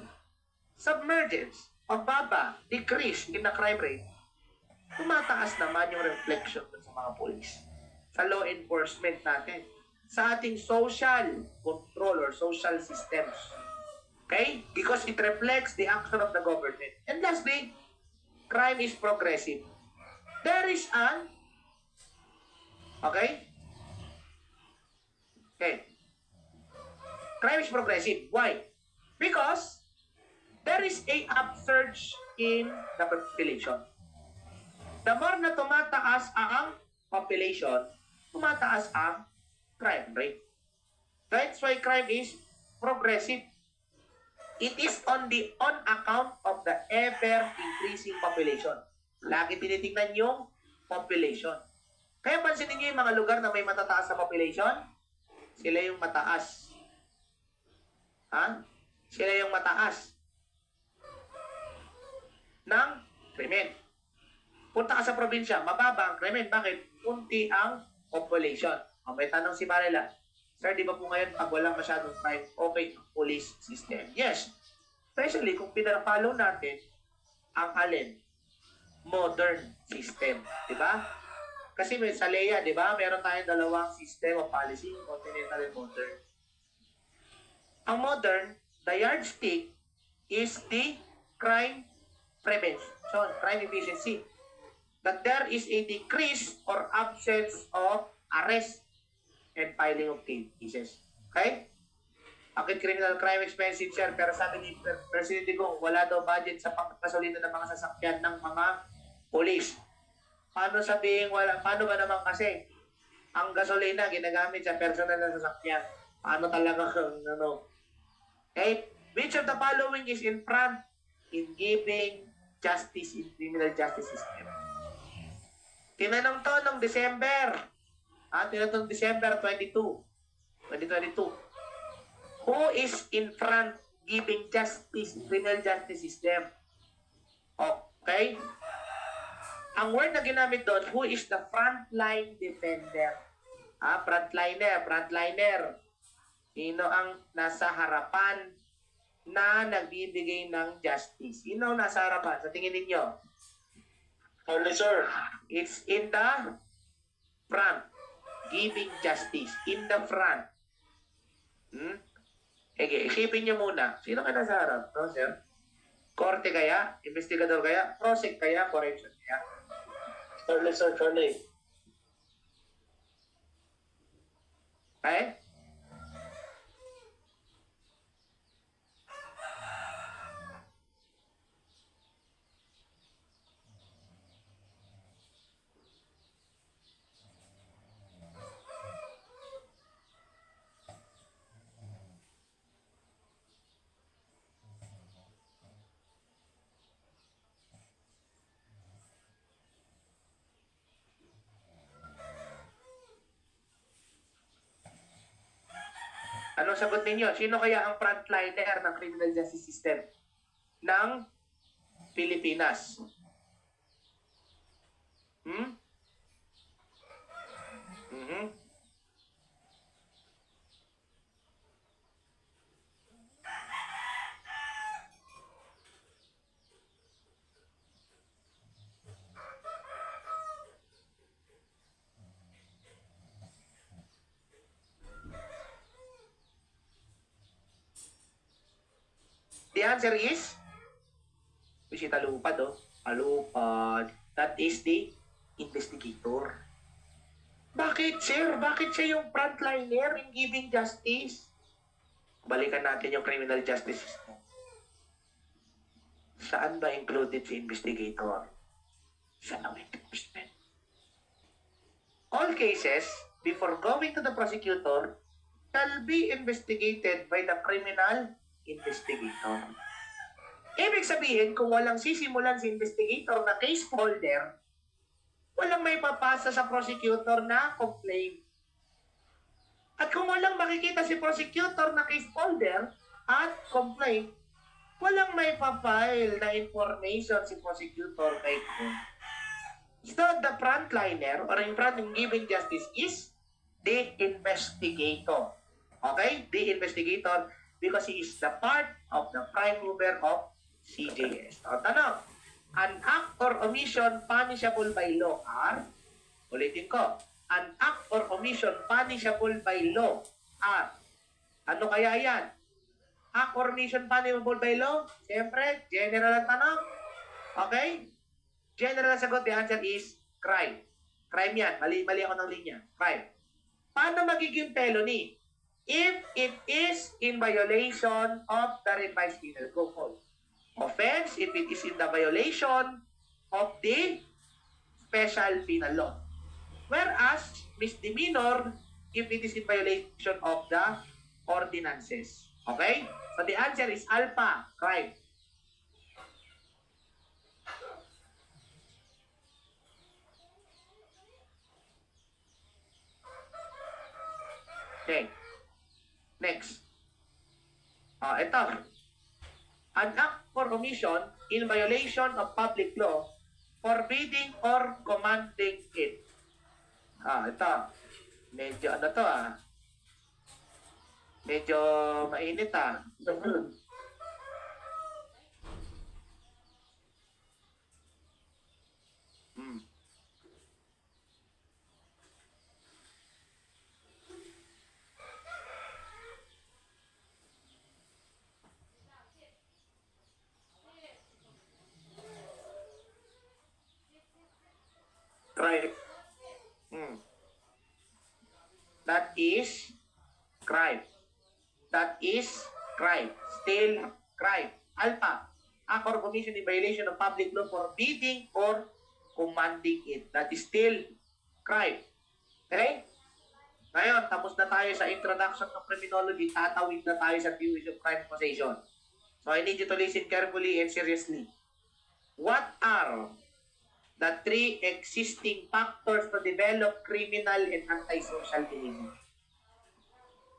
submergence o baba, decrease in the crime rate, tumataas naman yung reflection sa mga police, sa law enforcement natin, sa ating social control or social systems. Okay? Because it reflects the action of the government. And lastly, crime is progressive. There is an okay? Crime is progressive. Why? Because there is a upsurge in the population. The more na tumataas ang population, tumataas ang crime rate. That's why crime is progressive. It is on account of the ever-increasing population. Lagi tinitingnan yung population. Kaya pansinin niyo yung mga lugar na may matataas sa population, sila yung mataas. Sila yung mataas ng krimen. Punta ka sa probinsya, mababa ang krimen. Bakit? Unti ang population. May tanong si Marela, Sir, di ba po ngayon pag walang masyadong crime, okay ang police system? Yes. Especially kung pinapalo natin ang alin? Modern system. Di ba? Kasi may sa LEA, di ba? Meron tayong dalawang system of policy, continental and modern. Ang modern, the yardstick is the crime prevention, crime efficiency. That there is a decrease or absence of arrest and filing of cases. Okay? Bakit criminal crime expensive, sir? Pero sabi ni Presidente Gong, wala daw budget sa pagkasolina ng mga sasakyan ng mga polis. Paano sabihin wala? Paano ba naman kasi ang gasolina ginagamit sa personal na sasakyan? Paano talaga ano? Okay? Which of the following is in front in giving justice in criminal justice system? Tinanong to ng December. Tinanong December 22. 2022. Who is in front giving justice in criminal justice system? Okay? Ang word na ginamit doon, who is the frontline defender? Frontliner. Sino ang nasa harapan na nagbibigay ng justice? Sino ang nasa harapan? Sa tingin ninyo? Only, sir. It's in the front. Giving justice. In the front. Okay, isipin nyo muna. Sino ka nasa harap? No, sir? Korte kaya? Investigador kaya? Prosec kaya? Correction kaya? Only, sir. Only. Okay? Anong sagot ninyo? Sino kaya ang frontliner ng criminal justice system ng Pilipinas? The answer is, si Talupad, Talupad. That is the investigator. Bakit, sir? Bakit siya yung frontliner in giving justice? Balikan natin yung criminal justice system. Saan ba included si investigator? Sa law enforcement. All cases, before going to the prosecutor, shall be investigated by the criminal investigator. Ibig sabihin, kung walang sisimulan si investigator na case holder, walang may papasa sa prosecutor na complaint. At kung walang makikita si prosecutor na case holder at complaint, walang may papile na information si prosecutor kay court. So, the frontliner or in front in giving justice is the investigator. Okay? The investigator, because he is the part of the prime mover of CJS. O, tanong, an act or omission punishable by law are, ulitin ko, an act or omission punishable by law are, ano kaya yan? Act or omission punishable by law? Siyempre, general ang tanong. Okay? General ang sagot, the answer is crime. Crime yan. Mali ako ng linya. Crime. Paano magiging felony? If it is in violation of the revised penal code. Offense, if it is in the violation of the special penal law. Whereas, misdemeanor, if it is in violation of the ordinances. Okay? So the answer is alpha, crime. Okay. Next. Ito. An act for omission in violation of public law forbidding or commanding it. Ito. Medyo ano to Medyo mainit Hmm. Crime. That is crime. That is crime. Still crime. Alpha. Act or commission in violation of public law forbidding or commanding it. That is still crime. Okay? Ngayon, tapos na tayo sa introduction of criminology. Tatawid na tayo sa theories of crime causation. So I need you to listen carefully and seriously. What are the three existing factors to develop criminal and antisocial behavior?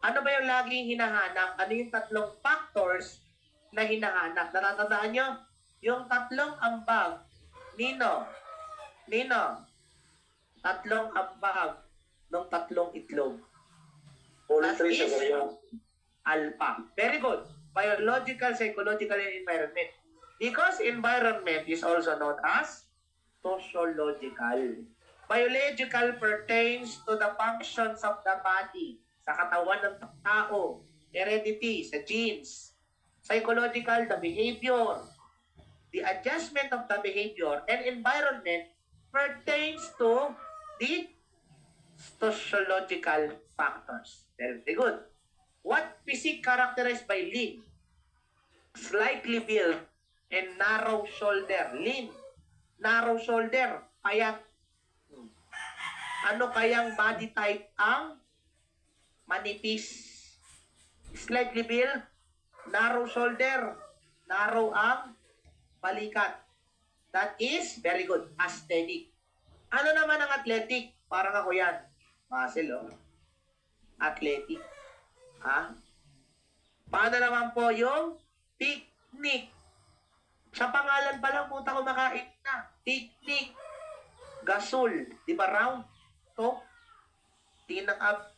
Ano ba yung laging hinahanap? Ano yung tatlong factors na hinahanap? Natatandaan nyo? Yung tatlong ambag. Nino? Tatlong ambag ng tatlong itlog. Only That three is sa ganyan. alpha. Very good. Biological, psychological, and environment. Because environment is also known as sociological. Biological pertains to the functions of the body, sa katawan ng tao, heredity, sa genes. Psychological, the behavior, the adjustment of the behavior, and environment pertains to the sociological factors. Very good. What physique characterized by lean, slightly built, and narrow shoulder? Lean, narrow shoulder, payat. Ano kayang body type ang manipis? Slightly built, narrow shoulder, narrow ang balikat. That is, very good, aesthetic. Ano naman ang athletic? Parang ako yan. Muscle, athletic. Paano naman po yung picnic? Sa pangalan pa lang, puta kumakain na. Picnic. Gasol. Di ba round? To? Tingin ng up.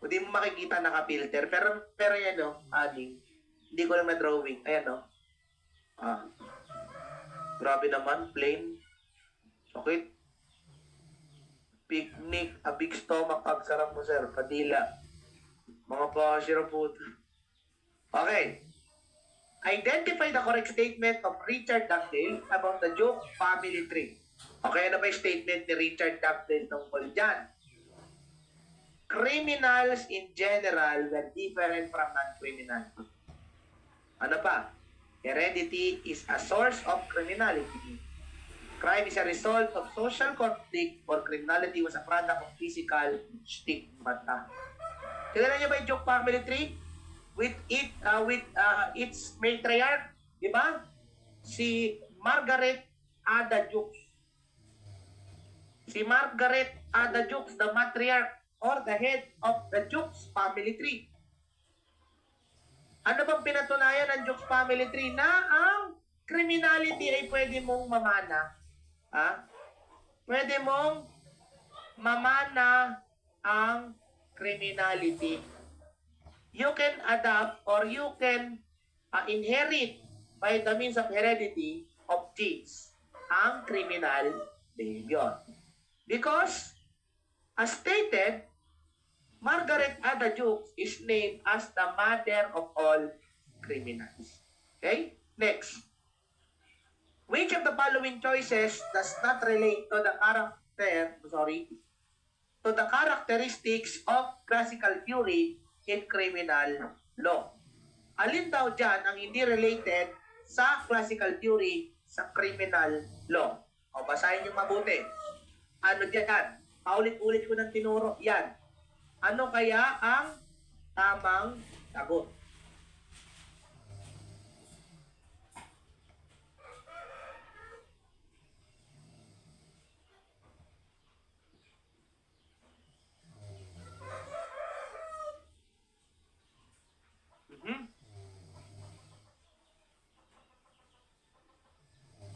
Hindi mo makikita naka-filter. Pero yan aning. Hindi ko lang na-drawing. Ayan Grabe naman. Plain. Sakit. Picnic. A big stomach. Sarap mo, sir. Padila. Mga pasira po. Okay. Identify the correct statement of Richard Dugdale about the Duke family tree. Okay, ano ba yung statement ni Richard Dugdale tungkol dyan? Criminals in general were different from non-criminal. Ano pa? Heredity is a source of criminality. Crime is a result of social conflict, or criminality was a product of physical stigmata. Kilala niyo ba yung Duke family tree? With its matriarch, di ba? Si Margaret Ada Jukes. Si Margaret Ada Jukes, the matriarch or the head of the Jukes family tree. Ano bang pinatunayan ng Jukes family tree? Na ang criminality ay pwede mong mamana. Pwede mong mamana ang criminality. You can adapt or you can inherit by the means of heredity of genes ang criminal behavior. Because, as stated, Margaret Ada Jukes is named as the mother of all criminals. Okay? Next. Which of the following choices does not relate to the characteristics of classical theory in criminal law? Alin daw dyan ang hindi related sa classical theory sa criminal law? O, basahin nyo mabuti. Ano dyan? Paulit-ulit ko ng tinuro. Yan. Ano kaya ang tamang sagot?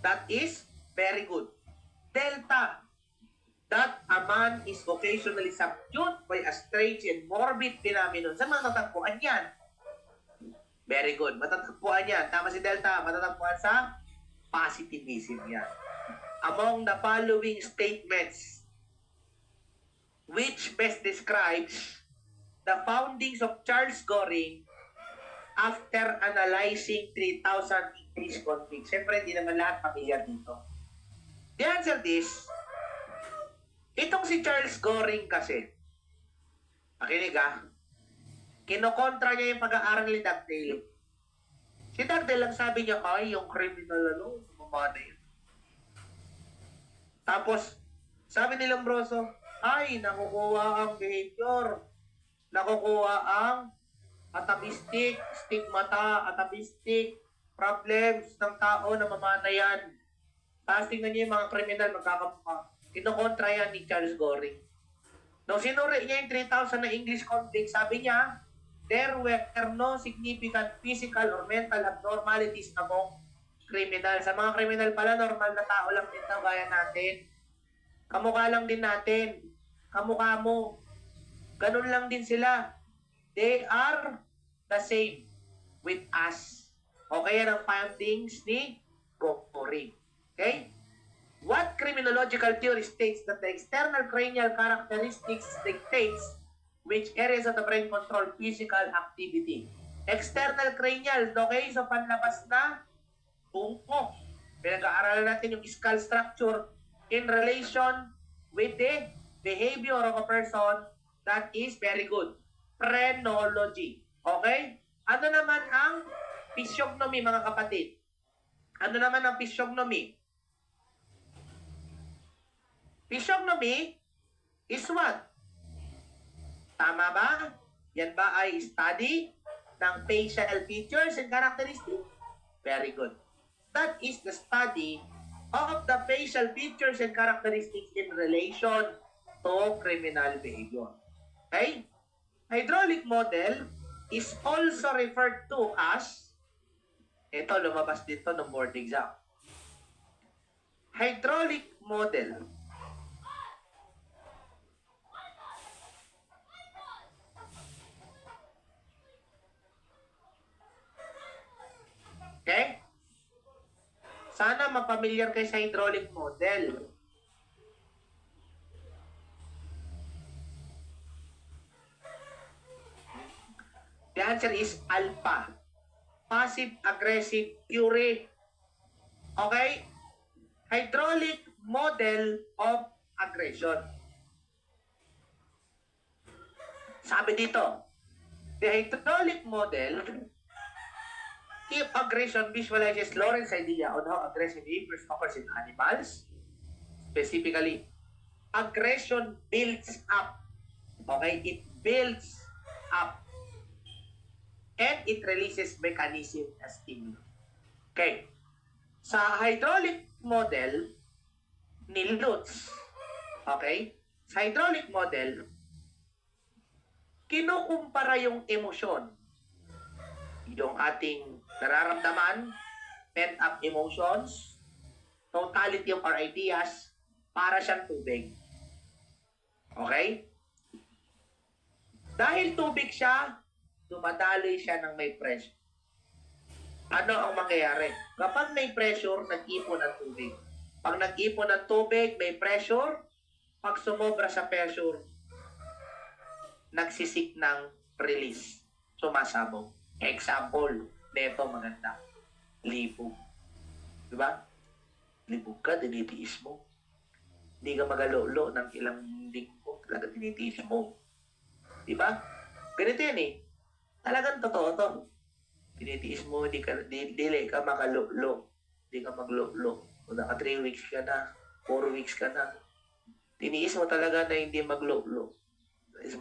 That is very good. Delta, that a man is occasionally subdued by a strange and morbid phenomenon. Saan matatagpuan yan? Very good. Matatagpuan yan. Tama si Delta. Matatagpuan sa positivism yan. Among the following statements, which best describes the foundings of Charles Goring after analyzing 3,000 English convicts? Siyempre, hindi naman lahat pamilyar dito. The answer is, itong si Charles Goring kasi, makinig kinokontra niya yung pag-aaral ni Dugdale. Si Dugdale lang sabi niya, ay, yung criminal, mamana yun. Tapos, sabi ni Lombroso, ay, nakukuha ang behavior, nakukuha ang atavistic, stigmata, atavistic, problems ng tao na mamana yan. Tapos tingnan niyo yung mga kriminal magkakamukha. Kinokontra yan ni Charles Goring. Nung sinuri niya yung 3,000 na English convicts, sabi niya, there were no significant physical or mental abnormalities among criminal. Sa mga kriminal pala, normal na tao lang din daw gaya natin. Kamukha lang din natin. Kamukha mo. Ganun lang din sila. They are the same with us. Okay, yan ang findings ni Goring. Okay? What criminological theory states that the external cranial characteristics dictates which areas of the brain control physical activity? External cranial, okay? So, panlabas na bungo. Pinag-aaralan natin yung skull structure in relation with the behavior of a person. That is very good. Phrenology. Okay? Ano naman ang physiognomy, mga kapatid? Ano naman ang physiognomy? Physiognomy is what? Tama ba? Yan ba ay study ng facial features and characteristics? Very good. That is the study of the facial features and characteristics in relation to criminal behavior. Okay? Hydraulic model is also referred to as, ito lumabas dito ng board exam. Hydraulic model. Okay? Sana mapamilyar kayo sa hydraulic model. The answer is alpha. Passive-aggressive fury. Okay? Hydraulic model of aggression. Sabi dito, the hydraulic model, if aggression visualizes Lorentz idea on how aggressive behaviors occurs in animals, specifically, aggression builds up. Okay? It builds up. And it releases mechanism as stimulus. Okay. Sa hydraulic model ni Lutz, okay? Sa hydraulic model, kinukumpara yung emosyon, yung ating nararamdaman, pent-up emotions, totality of our ideas, para siyang tubig. Okay? Dahil tubig siya, dumadaloy siya ng may pressure. Ano ang mangyayari? Kapag may pressure, nag-ipon ang tubig. Pag nag-ipon ang tubig, may pressure. Pag sumobra sa pressure, nagsisik ng release. Sumasabog. Example, neto maganda. Libog. Diba? Libog ka, dinitiis mo. Hindi ka magalo-lo ng ilang linggo. Talaga dinitiis mo. Diba? Ganito yan eh. Talagang totoo to. Tinitiis mo, dili ka makalo-lo. Hindi ka maglo-lo. O naka 3 weeks ka na, 4 weeks ka na. Tiniis mo talaga na hindi maglo-lo.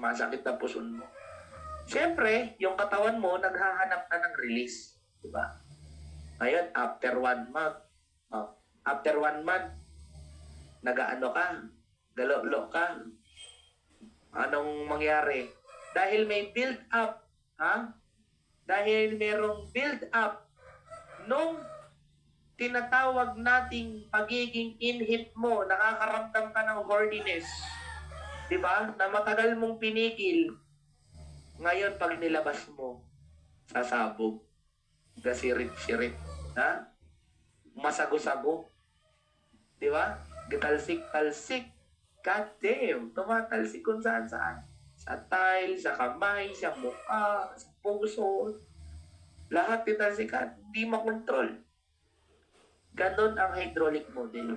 Masakit na puson mo. Siyempre, yung katawan mo, naghahanap na ng release. Diba? Ngayon, after 1 month, nag-ano ka, galo-lo ka. Anong mangyari? Dahil may build up, dahil merong build up nung tinatawag nating pagiging inhit mo, nakakaramdam ka ng horniness. Di ba? Na matagal mong pinigil. Ngayon, pag nilabas mo, sasabog. Gasirit-sirit. Ha? Masago-sago. Di ba? Gitalsik-talsik. God damn. Tumatalsik kung saan-saan. Sa tile, sa kamay, sa mukha, sa puso. Lahat titalsikan. Hindi makontrol. Ganon ang hydraulic model.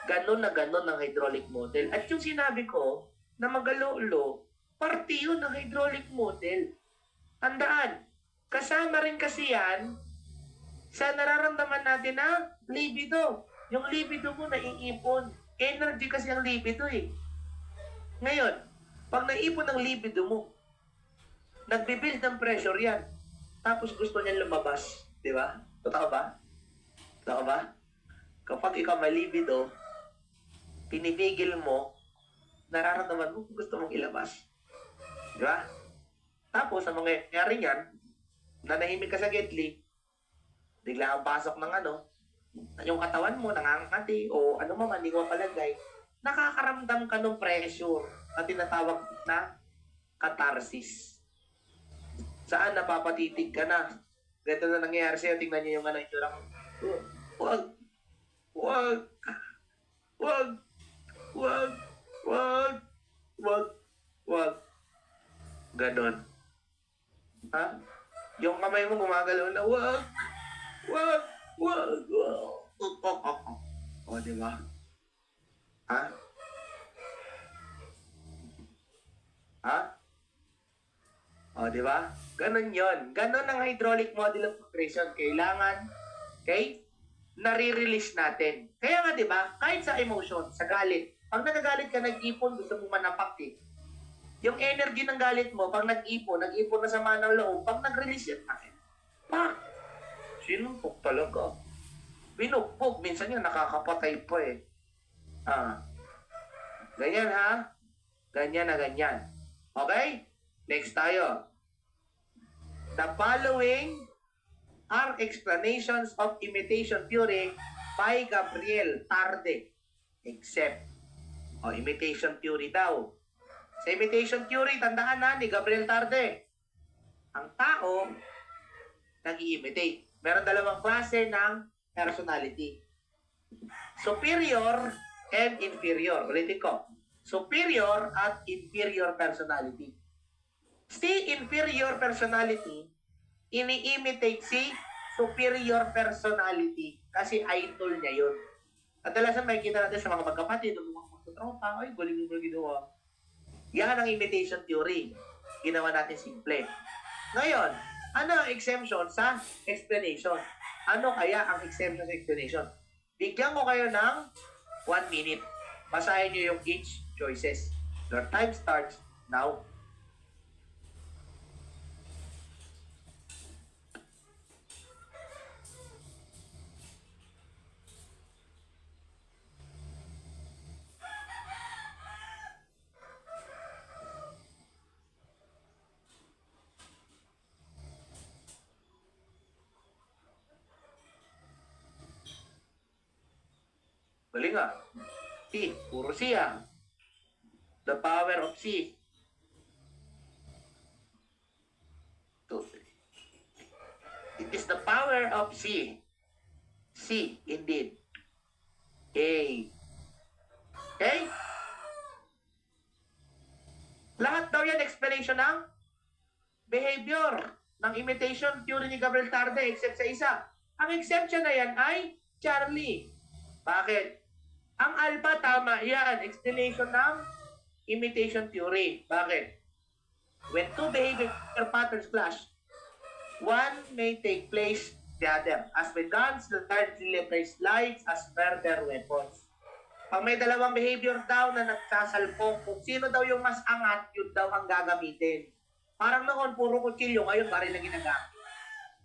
Ganon ang hydraulic model. At yung sinabi ko na magalo-lo, parte yun ng hydraulic model. Tandaan, kasama rin kasi yan sa nararamdaman natin na libido. Yung libido mo naiipon. Energy kasi ang libido eh. Ngayon, pag naipon ang libido mo, nagbibuild ng pressure yan. Tapos gusto niya lumabas. Di ba? Totoo ba? Totoo ba? Kapag ikaw may libido, pinipigil mo, nararamdaman mo gusto mong ilabas. Di ba? Tapos, ang mangyayari niyan, nanahimik ka sa gitli, bigla ang pasok ng yung katawan mo, nangangati, o ano man, hindi ko palagay, nakakaramdam ka ng pressure na tinatawag na catharsis. Saan napapatitig ka na? Ganito na nangyayari sa'yo, tingnan niyo yung itsura mo. Wag! Wag! Wag! Wag! Wag! Wag! Wag! Ganon. Ha? Yung kamay mo gumagalaw na, wag! Wag! Wag! Wag! O, di ba? Ha? Ha? O, di ba? Ganon yon. Ganon ang hydraulic model of compression. Kailangan, okay? Nare-release natin. Kaya nga, di ba? Kahit sa emotion, sa galit, pag nagagalit ka, nag-ipon, gusto mo manapak eh. Yung energy ng galit mo, pag nag-ipon na sama ng loob, pag nag-release yan, pak! Sinumpok talaga. Pinupok. Minsan yan, nakakapatay pa eh. Ganyan ha? Ganyan na ganyan. Okay? Next tayo. The following are explanations of imitation theory by Gabriel Tarde. Except, imitation theory daw. Sa imitation theory, tandaan na ni Gabriel Tarde. Ang tao, nag-i-imitate. Meron dalawang klase ng personality. Superior and inferior. Ulitin ko. Superior at inferior personality. Si inferior personality, ini-imitate si superior personality kasi idol niya yun. Kadalasan makikita natin sa mga magkapatid o mga magkatropa, ay, galing mo ginawa. Yan ang imitation theory. Ginawa natin simple. Ngayon, ano ang exemption sa explanation? Ano kaya ang exemption sa explanation? Bigyan ko kayo ng 1 minute. Basahin nyo yung each choices. Your time starts now. Galing nga. C. Puro C ah. The power of C. It is the power of C. C, indeed. A. Okay? Lahat daw yan explanation ng behavior ng imitation theory ni Gabriel Tarde except sa isa. Ang exception na yan ay Charlie. Bakit? Ang alpha, tama yan. Explanation ng imitation theory. Bakit? When two behavior patterns clash, one may take place the other. As with guns, the largely place lights as murder weapons. Pag may dalawang behavior daw na nagsasalpok, kung sino daw yung mas angat, yun daw ang gagamitin. Parang noon, puro kutsilyo, ngayon baril na ginagamit.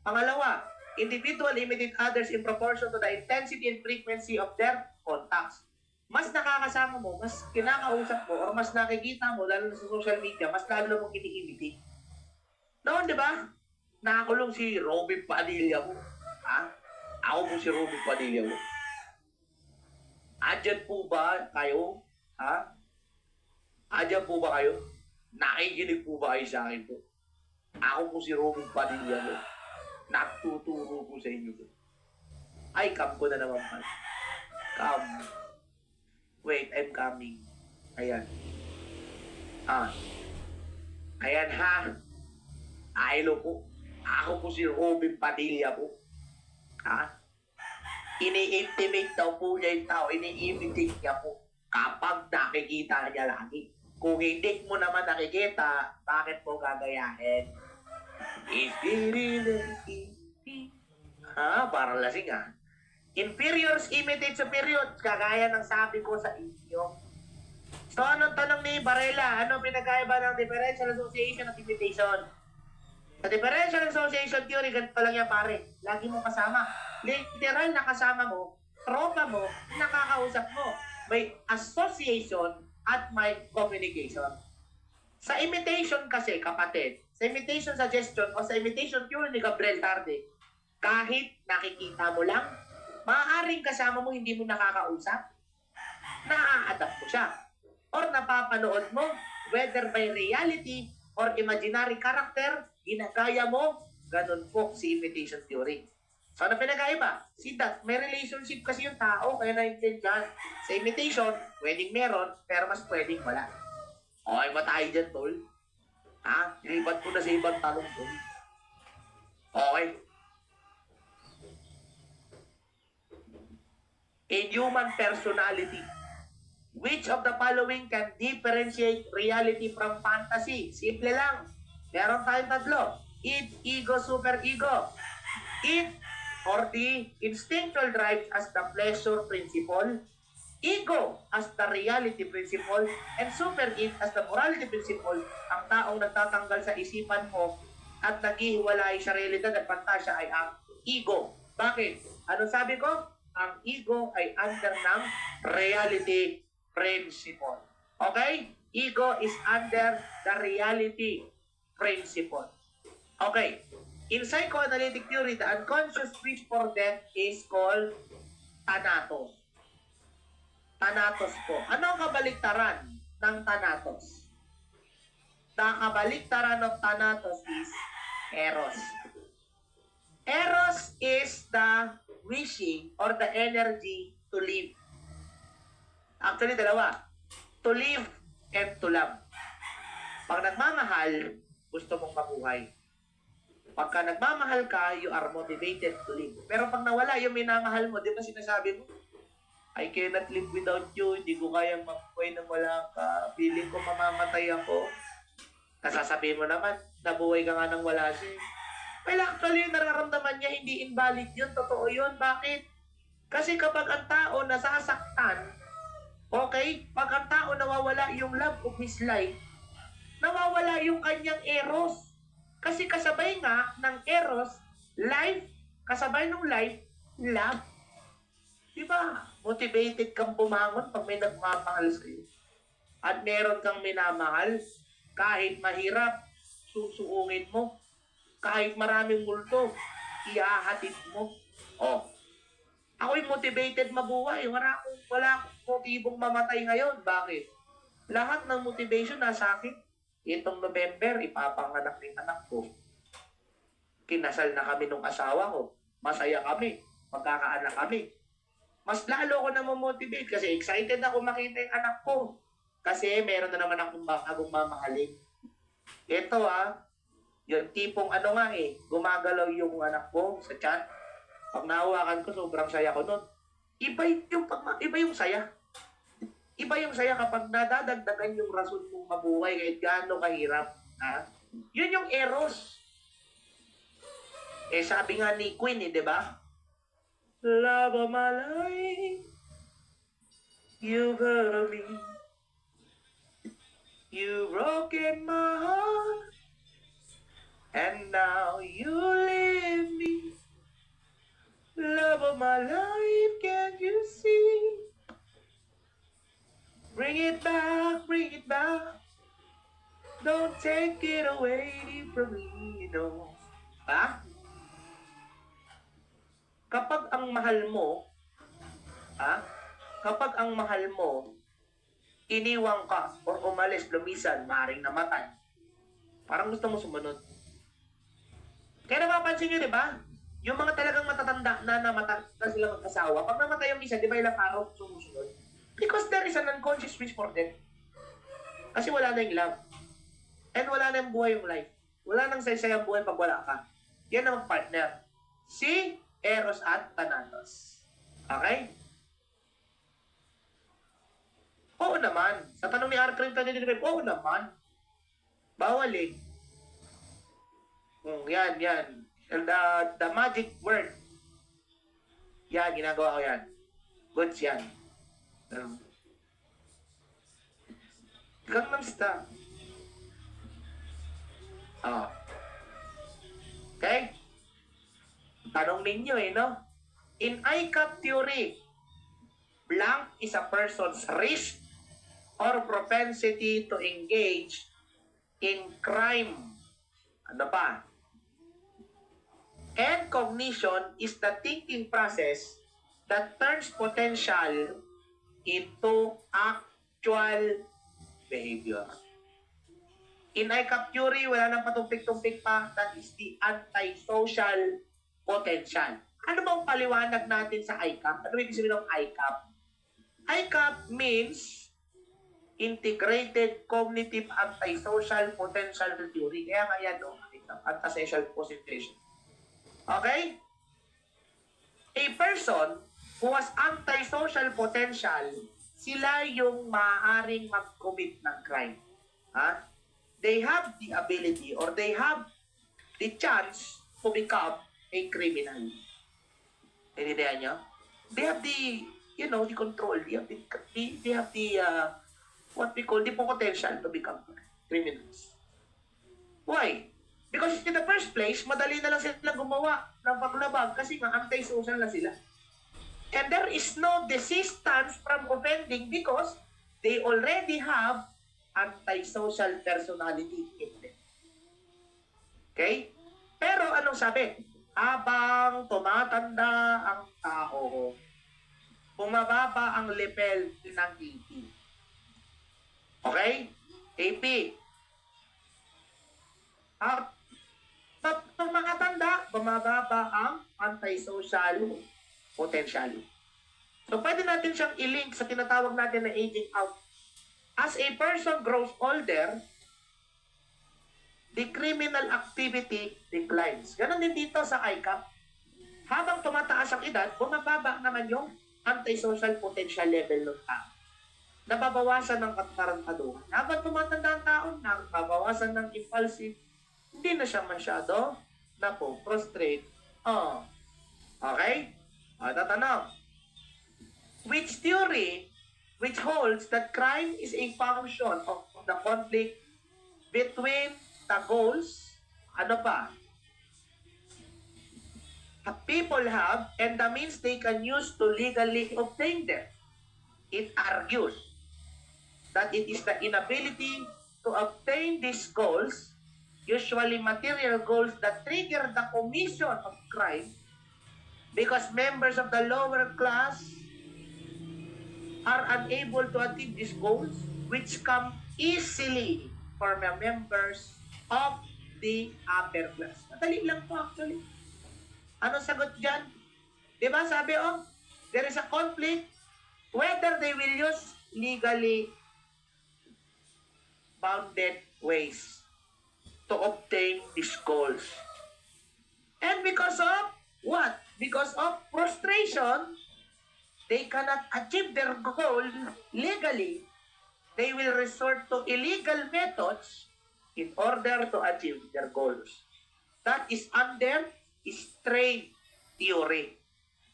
Pangalawa, individual imitate others in proportion to the intensity and frequency of their contacts. Mas nakakasama mo, mas kinakausap mo, o mas nakikita mo, lalo na sa social media, mas lalo mong ini-imitate. Noon, di ba? Nakakulong si Robby Padilla mo. Ha? Ako po si Ruby Padilla. Andyan po ba kayo? Ha? Andyan po ba kayo? Nakikinig po ba kayo sa akin po? Ako po si Ruby Padilla. Nagtuturo po sa inyo po. Ay, come ko na naman pa. Come. Wait, I'm coming. Ayan. Ayan ha. Hello po. Ako po si Ruby Padilla po. Ini-intimate daw po niya yung tao. Ini-imitate niya po kapag nakikita niya lagi. Kung hindi mo naman nakikita, bakit mo gagayahin? Parang lasing Inferiors imitate superiors, kagaya ng sabi ko sa inyo. So, anong tanong ni Varela? Ano pinagkaiba ng differential association at imitation? Sa differential association theory, ganito lang yan pare. Lagi mo kasama. Literal na kasama mo, tropa mo, nakakausap mo. May association at may communication. Sa imitation kasi, kapatid, sa imitation suggestion o sa imitation theory ni Gabriel Tarde, kahit nakikita mo lang, maaaring kasama mo hindi mo nakakausap, naa-adapt mo siya. Or napapanood mo, whether by reality or imaginary character, ginagaya mo, ganun po si imitation theory. So, ano pinagkaiba? See that, may relationship kasi yung tao, kaya naintindihan. Sa imitation, pwedeng meron, pero mas pwedeng wala. Okay ba tayo dyan, tol? Ilipat ko na sa ibang tanong, tol. Okay. In human personality, which of the following can differentiate reality from fantasy? Simple lang. Meron tayong tatlo. Id, ego, superego. Id, or the instinctual drive as the pleasure principle. Ego as the reality principle. And super-id as the morality principle. Ang taong nagtatanggal sa isipan mo at naghihiwalay sa realidad at pantasya ay ang ego. Bakit? Ano sabi ko? Ang ego ay under ng reality principle. Okay? Ego is under the reality principle. Okay. In psychoanalytic theory, the unconscious wish for death is called thanatos. Thanatos po. Ano ang kabaliktaran ng thanatos? The kabaliktaran of thanatos is eros. Eros is the wishing or the energy to live. Actually, dalawa. To live and to love. Pag nagmamahal, gusto mong mabuhay. Pagka nagmamahal ka, you are motivated to live. Pero pag nawala yung minamahal mo, di ba sinasabi mo, I cannot live without you, hindi ko kayang mabuhay nang wala ka, feeling ko mamamatay ako. Nasasabihin mo naman, nabuhay ka nga nang wala siya. Well, actually, yung nararamdaman niya, hindi invalid yun, totoo yun. Bakit? Kasi kapag ang tao nasasaktan, okay, pag ang tao nawawala yung love of his life, nawawala yung kanyang eros. Kasi kasabay nga ng eros, life, kasabay ng life, love. Diba? Motivated kang bumangon pag may nagmamahal sa'yo. At meron kang minamahal, kahit mahirap, susuungin mo. Kahit maraming multo, ihahatid mo. Ako'y motivated mabuhay. Wala akong motibong mamatay ngayon. Bakit? Lahat ng motivation nasa akin. Itong November, ipapanganak ng anak ko. Kinasal na kami ng asawa ko. Masaya kami. Magkakaanak kami. Mas lalo ko na motivate kasi excited ako makita yung anak ko. Kasi meron na naman akong bagong mamahalin. Ito yung tipong gumagalaw yung anak ko sa chat. Pag nahawakan ko, sobrang saya ko nun. Iba yung saya. Iba yung saya kapag nadadagdagan yung rason mong mabuhay kahit gaano kahirap. Yun yung eros. Sabi nga ni Queen, di ba? Love of my life, you've heard of me. You've broken my heart, and now you leave me. Love of my life, can't you see? Bring it back, bring it back. Don't take it away from me, no. kapag ang mahal mo, kapag ang mahal mo, iniwang ka or umalis, lumisan, maaaring namatay, parang gusto mo sumunod. Kaya napapansin nyo, di ba? Yung mga talagang matatanda na namatay na sila mag-asawa, pag namatay yung isa, di ba ilang araw sumusunod? Because there is an unconscious wish for them. Kasi wala na yung love. And wala na yung buhay yung life. Wala nang saysay ang buhay pag wala ka. Yan ang partner. Si Eros at Thanatos. Okay? Oo naman. Sa tanong ni R. Clinton, oo naman. Bawal eh. Yan. The magic word. Yan, ginagawa ko yan. Goods yan. Gangnam Style. Oh. Okay? Tanong ninyo no? In ICAP theory, blank is a person's risk or propensity to engage in crime. Ano pa? And cognition is the thinking process that turns potential into actual behavior. In ICAP theory, wala nang patumpik-tumpik pa. That is the antisocial potential. Ano bang paliwanag natin sa ICAP? Ano ibig sabihin ng ICAP? ICAP means Integrated Cognitive Antisocial Potential Theory. Kaya nga yan, antisocial potential. Okay? A person who has antisocial potential, sila yung maaaring mag-commit ng crime. They have the ability or they have the chance to become a criminal. Naintindihan nyo? They have the, the control. They have the what we call the potential to become criminals. Why? Because in the first place, madali na lang sila gumawa ng paglabag kasi nga anti-social na sila. And there is no desistance from offending because they already have antisocial personality in them. Okay? Pero anong sabi? Habang tumatanda ang tao, bumababa ang level ng AP. Okay? AP. Pag tumatanda, bumababa ang antisocial potential. So, pwede natin siyang i-link sa tinatawag natin na aging out. As a person grows older, the criminal activity declines. Ganon din dito sa ICAP. Habang tumataas ang edad, bumababa naman yung antisocial potential level ng tao. Nababawasan ng katarantaduhan. Habang tumatanda ang tao, nababawasan ng impulsive, hindi na siya masyado prostrate. Okay? Tatanong. Which theory which holds that crime is a function of the conflict between the goals, people have and the means they can use to legally obtain them. It argues that it is the inability to obtain these goals, usually material goals, that trigger the commission of crime because members of the lower class are unable to achieve these goals which come easily for the members of the upper class. Madali lang po actually. Ano sagot dyan? Diba sabi there is a conflict whether they will use legally bounded ways to obtain these goals. And because of what? Because of frustration, they cannot achieve their goal legally. They will resort to illegal methods in order to achieve their goals. That is under strain theory.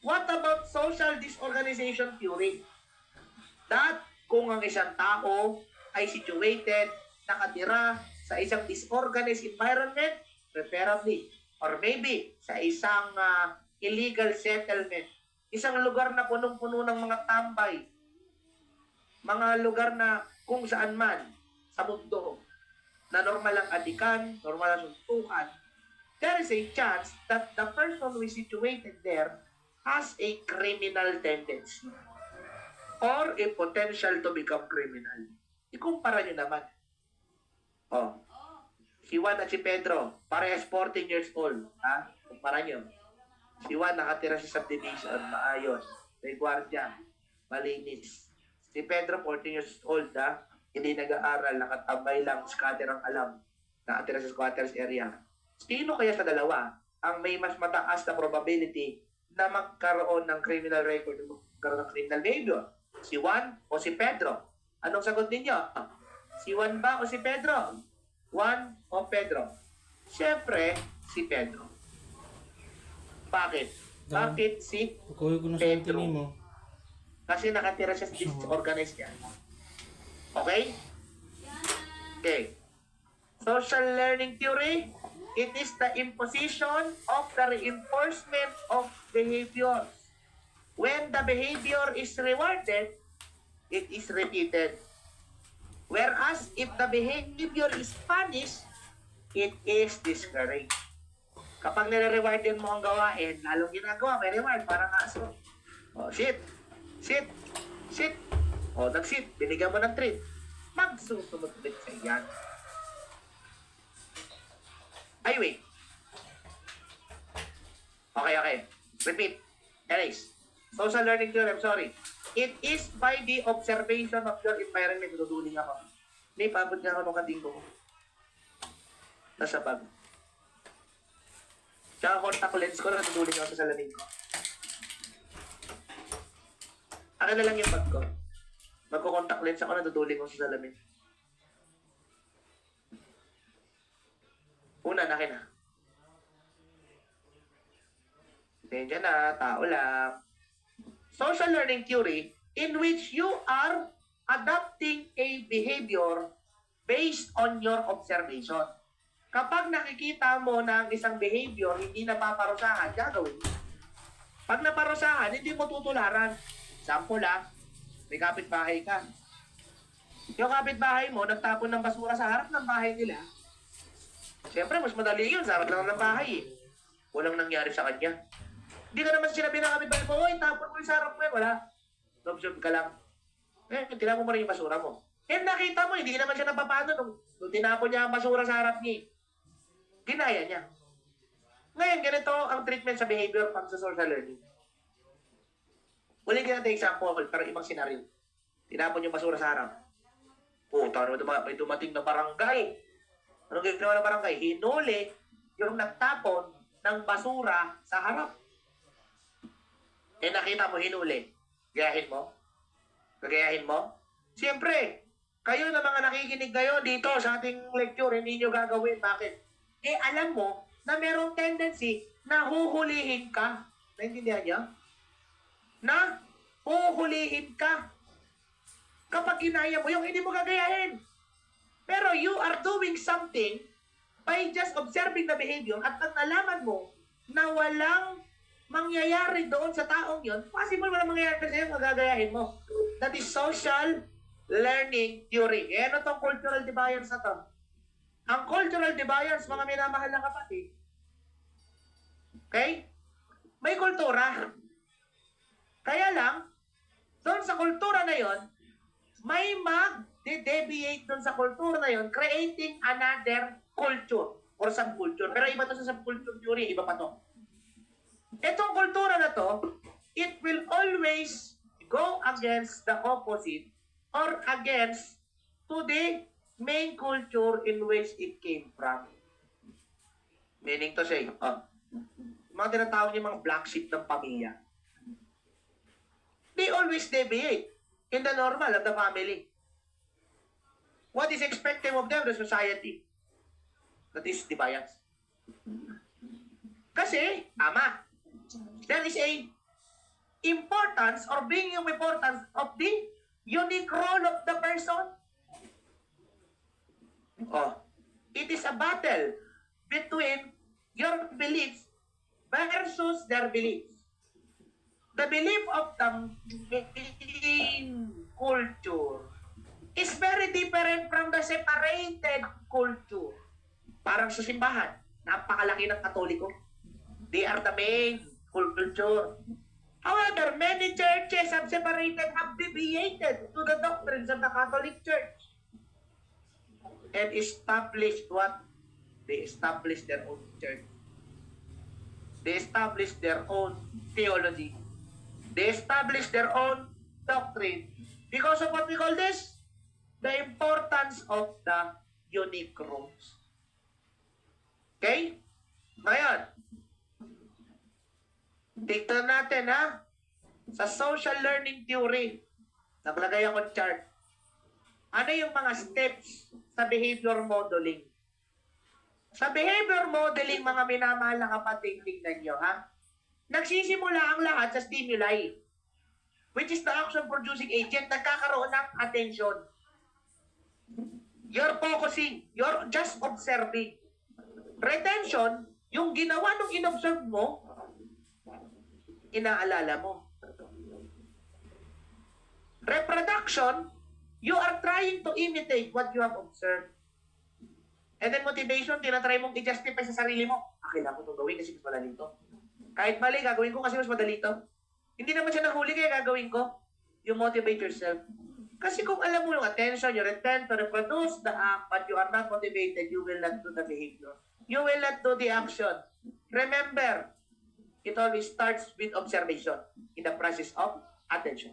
What about social disorganization theory? That kung ang isang tao ay situated, nakatira sa isang disorganized environment, preferably, or maybe sa isang illegal settlement, isang lugar na punong-puno ng mga tambay, mga lugar na kung saan man sa mundo na normal ang adikan, normal ang suntukan, there is a chance that the person who is situated there has a criminal tendency or a potential to become criminal. Ikumpara nyo naman. Oh, si Juan at si Pedro, parehas 14 years old. Ha? Kumpara nyo. Si Juan nakatira sa subdivision, maayos, may gwardiya, malinis. Si Pedro, 14 years old, ha? Hindi nag-aaral, nakatambay lang, scatter ang alam, nakatira sa squatters area. Sino kaya sa dalawa ang may mas mataas na probability na magkaroon ng criminal record, magkaroon ng criminal behavior? Si Juan o si Pedro? Anong sagot ninyo? Si Juan ba o si Pedro? Juan o Pedro? Siyempre, si Pedro. Bakit? Bakit si Kukuha ko na sa Pedro? tingin mo. Kasi nakatira siya sa disorganized yan. Okay? Okay. Social learning theory, it is the imposition of the reinforcement of behaviors. When the behavior is rewarded, it is repeated. Whereas if the behavior is punished, it is discouraged. Kapag nire-rewardin mo ang gawain, lalong ginagawa, may reward, parang aso. O, sit. Sit. Sit. O, nag-sit. Binigyan mo ng treat. Magsusunod ulit sa iyan. Ay, wait. Okay. Repeat. Erase. Social learning theory, I'm sorry. It is by the observation of your environment. Duduling ako. May pabot nga ako ng kading ko. Nasa bag. Tsaka contact lens ko, natutuling ako sa salamin ko. Akin na lang yung bag ko. Magko-contact lens ako, natutuling ko sa salamin. Una, akin na. Ganyan na, tao lang. Social learning theory in which you are adopting a behavior based on your observation. Kapag nakikita mo na ang isang behavior hindi napaparusahan, gagawin mo. Pag naparusahan, hindi mo tutularan. Sample may kapitbahay ka. Yung kapitbahay mo, nagtapon ng basura sa harap ng bahay nila. Siyempre, mas madali yun. Sa harap lang ng bahay. Walang nangyari sa kanya. Hindi ka naman sinabi ng kapitbahay mo, oy, tapon mo yung sa harap mo. Wala. Observe ka lang. Tinapon mo rin yung basura mo. Nakita mo, hindi naman siya napapano nung tinapon niya ang basura sa harap niya. Ginaya niya. Ngayon, ganito ang treatment sa behavior pag sa social learning. Ulit natin example, pero ibang senaryo. Tinapon yung basura sa harap. May dumating na barangay. Anong ginawa ng barangay? Hinuli yung nagtapon ng basura sa harap. Nakita mo, hinuli. Gayahin mo? Gagayahin mo? Siyempre, kayo na mga nakikinig kayo dito sa ating lecture, hindi nyo gagawin. Bakit? Alam mo na merong tendency na huhulihin ka. Naintindihan niyo? Na huhulihin ka. Kapag ginaya mo yung hindi mo gagayahin. Pero you are doing something by just observing the behavior at pag nalaman mo na walang mangyayari doon sa taong yon, possible walang mangyayari sa'yo, magagayahin mo. That is social learning theory. Ano tong cultural deviance na to? Ang cultural deviance, mga minamahal na kapatid, okay? May kultura. Kaya lang, doon sa kultura na yon, may mag-deviate doon sa kultura na yon, creating another culture or subculture. Pero iba to sa subculture theory, iba pa to. Itong kultura na to, it will always go against the opposite or against to the main culture in which it came from. Meaning to say, mga tinatawag niyo mga black sheep ng pamilya. They always deviate in the normal of the family. What is expected of them, the society? That is defiance. Kasi, there is a importance or being yung importance of the unique role of the person. It is a battle between your beliefs versus their beliefs. The belief of the main culture is very different from the separated culture. Parang sa simbahan, napakalaki ng Katoliko. They are the main culture. However, many churches have separated, have deviated to the doctrines of the Catholic Church and established what? They established their own church. They established their own theology. They established their own doctrine. Because of what we call this? The importance of the unique rooms. Okay? Ngayon, tignan natin ha. Sa social learning theory, naglagay ako chart. Ano yung mga steps sa behavior modeling? Sa behavior modeling, mga minamahal na kapatid, tingnan nyo, ha? Nagsisimula ang lahat sa stimuli, which is the action-producing agent, nagkakaroon ng attention. You're focusing. You're just observing. Retention, yung ginawa nung inobserve mo, inaalala mo. Reproduction, you are trying to imitate what you have observed. And then motivation, tinatry mong i-justify sa sarili mo. Kailangan ko itong gawin kasi mas madali ito. Kahit mali, gagawin ko kasi mas madali ito. Hindi naman siya nahuli kaya gagawin ko. You motivate yourself. Kasi kung alam mo yung attention, you intend to reproduce the act, but you are not motivated, you will not do the behavior. You will not do the action. Remember, it always starts with observation in the process of attention.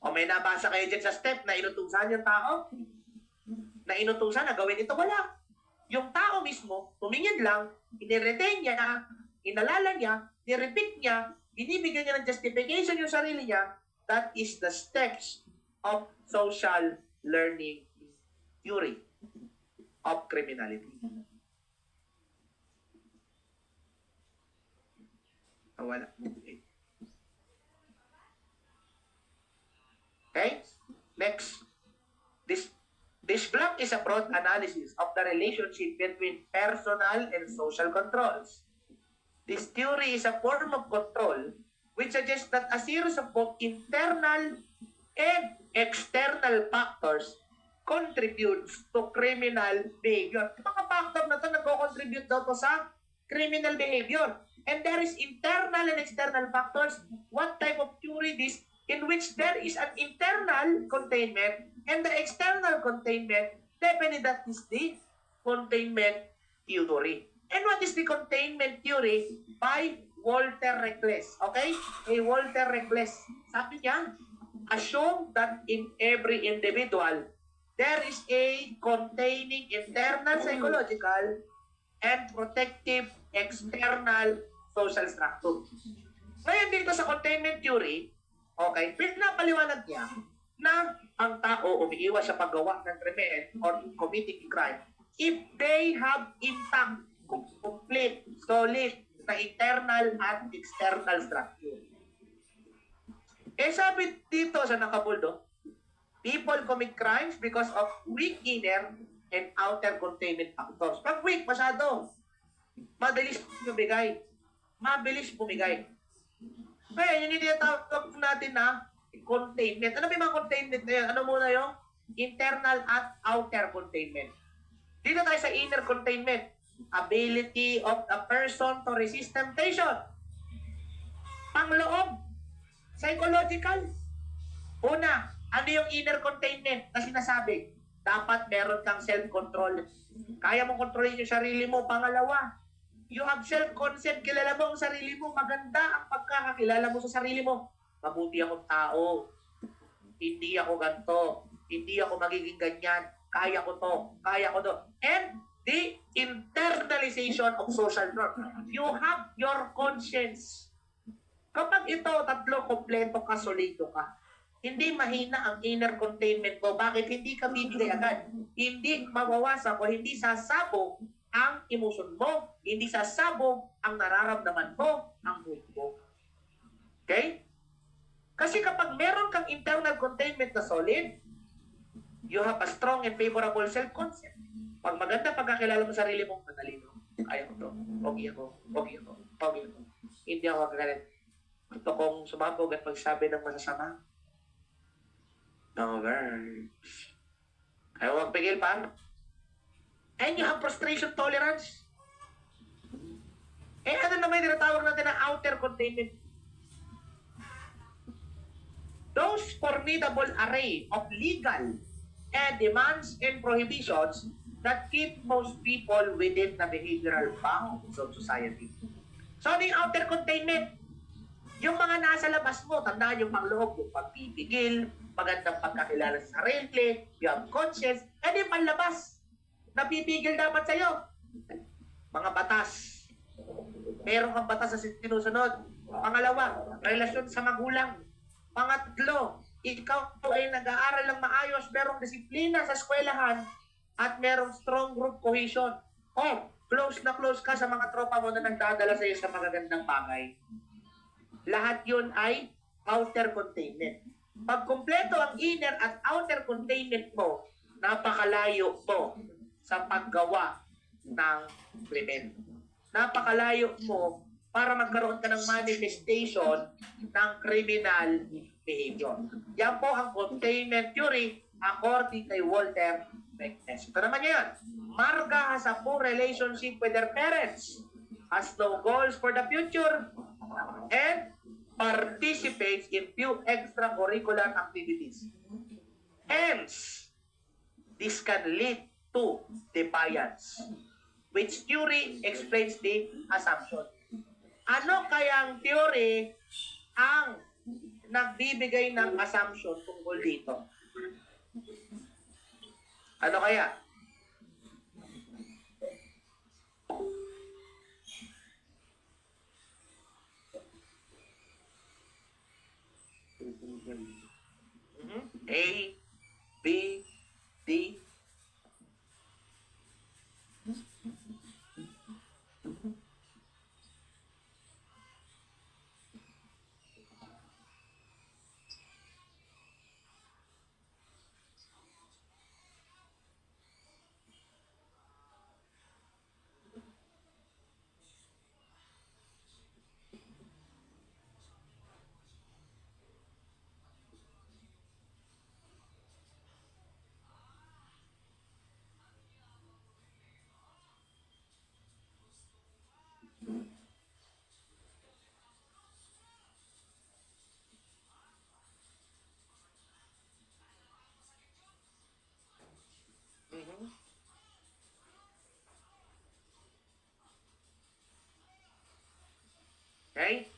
O may nabasa kayo dyan sa step na inutusan yung tao? Na inutusan na gawin ito, wala. Yung tao mismo, tumingin lang, iniretain niya, inalala niya, nirepeat niya, binibigyan niya ng justification yung sarili niya. That is the steps of social learning theory of criminality. Wala. Okay? Next. This block is a broad analysis of the relationship between personal and social controls. This theory is a form of control which suggests that a series of both internal and external factors contributes to criminal behavior. Yung mga factor na ito nagko-contribute daw to sa criminal behavior. And there is internal and external factors. What type of theory this? In which there is an internal containment and the external containment, definitely that is the containment theory. And what is the containment theory? By Walter Reckless. Okay? Walter Reckless. Sabi niya, assume that in every individual, there is a containing internal psychological and protective external social structure. Ngayon dito sa containment theory, okay, pinapaliwanag niya na ang tao umiiwas sa paggawa ng krimen or committing crime if they have intact, complete, solid na internal at external structure. Sabi dito sa nakabuldo, people commit crimes because of weak inner and outer containment factors. Pag weak, masyado, mabilis bumigay. Mabilis bumigay. Kaya yun yung tinatawag natin na containment. Ano ba yung mga containment na yun? Ano muna yung internal at outer containment? Dito tayo sa inner containment. Ability of a person to resist temptation. Pangloob. Psychological. Una, ano yung inner containment na sinasabi? Dapat meron kang self-control. Kaya mong kontrolin yung sarili mo. Pangalawa, you have self-concept. Kilala mo ang sarili mo. Maganda ang pagkakakilala mo sa sarili mo. Mabuti akong tao. Hindi ako ganito. Hindi ako magiging ganyan. Kaya ko to. Kaya ko to. And the internalization of social norm. You have your conscience. Kapag ito, tatlo, kompleto ka, solido ka, hindi mahina ang inner containment mo. Bakit? Hindi ka bibigay agad. Hindi mawawasak o hindi sasabog ang emotion mo. Hindi sasabog ang nararamdaman mo, ang mood mo. Okay? Kasi kapag meron kang internal containment na solid, you have a strong and favorable self-concept. Pag maganda pagkakilala mo sarili mo, matalino. Kaya ko to. Pogi ako. Pogi ako. Pogi ako. Hindi ako kagalit. Gusto kong sumabog at magsabi ng masasama. No words. Ayaw magpigil pa. And you have frustration tolerance. Ano naman yung tinatawag natin na outer containment? those formidable array of legal and demands and prohibitions that keep most people within the behavioral bounds of society. So, ano yung outer containment? Yung mga nasa labas mo, tandaan yung pangloob, yung pagpipigil, magandang pagkakilala sa sarili, you have conscience, and yung panlabas, napipigil dapat sa'yo. Mga batas. Meron kang batas na sinusunod. Pangalawa, relasyon sa magulang. Pangatlo, ikaw ay nag-aaral ng maayos, merong disiplina sa eskwelahan, at merong strong group cohesion. O, close na close ka sa mga tropa mo na nagdadala sa iyo sa magagandang bagay. Lahat yun ay outer containment. Pag kumpleto ang inner at outer containment mo, napakalayo mo sa paggawa ng krimen. Napakalayo mo para magkaroon ka ng manifestation ng criminal behavior. Yan po ang containment theory according kay Walter Benitez. Ito naman yan. Marga has a poor relationship with their parents, has no goals for the future, and participates in few extracurricular activities. Hence, this can lead to defiance, which theory explains the assumption. Ano kayang theory ang nagbibigay ng assumption tungkol dito? Ano kaya? A, B, D. Okay?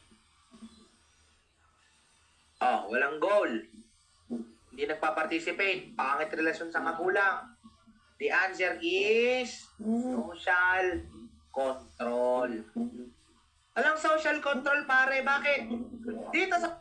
Oh, walang goal. Hindi nagpa-participate. Pangit relasyon sa magulang. The answer is social control. Alang social control, pare, bakit? Dito sa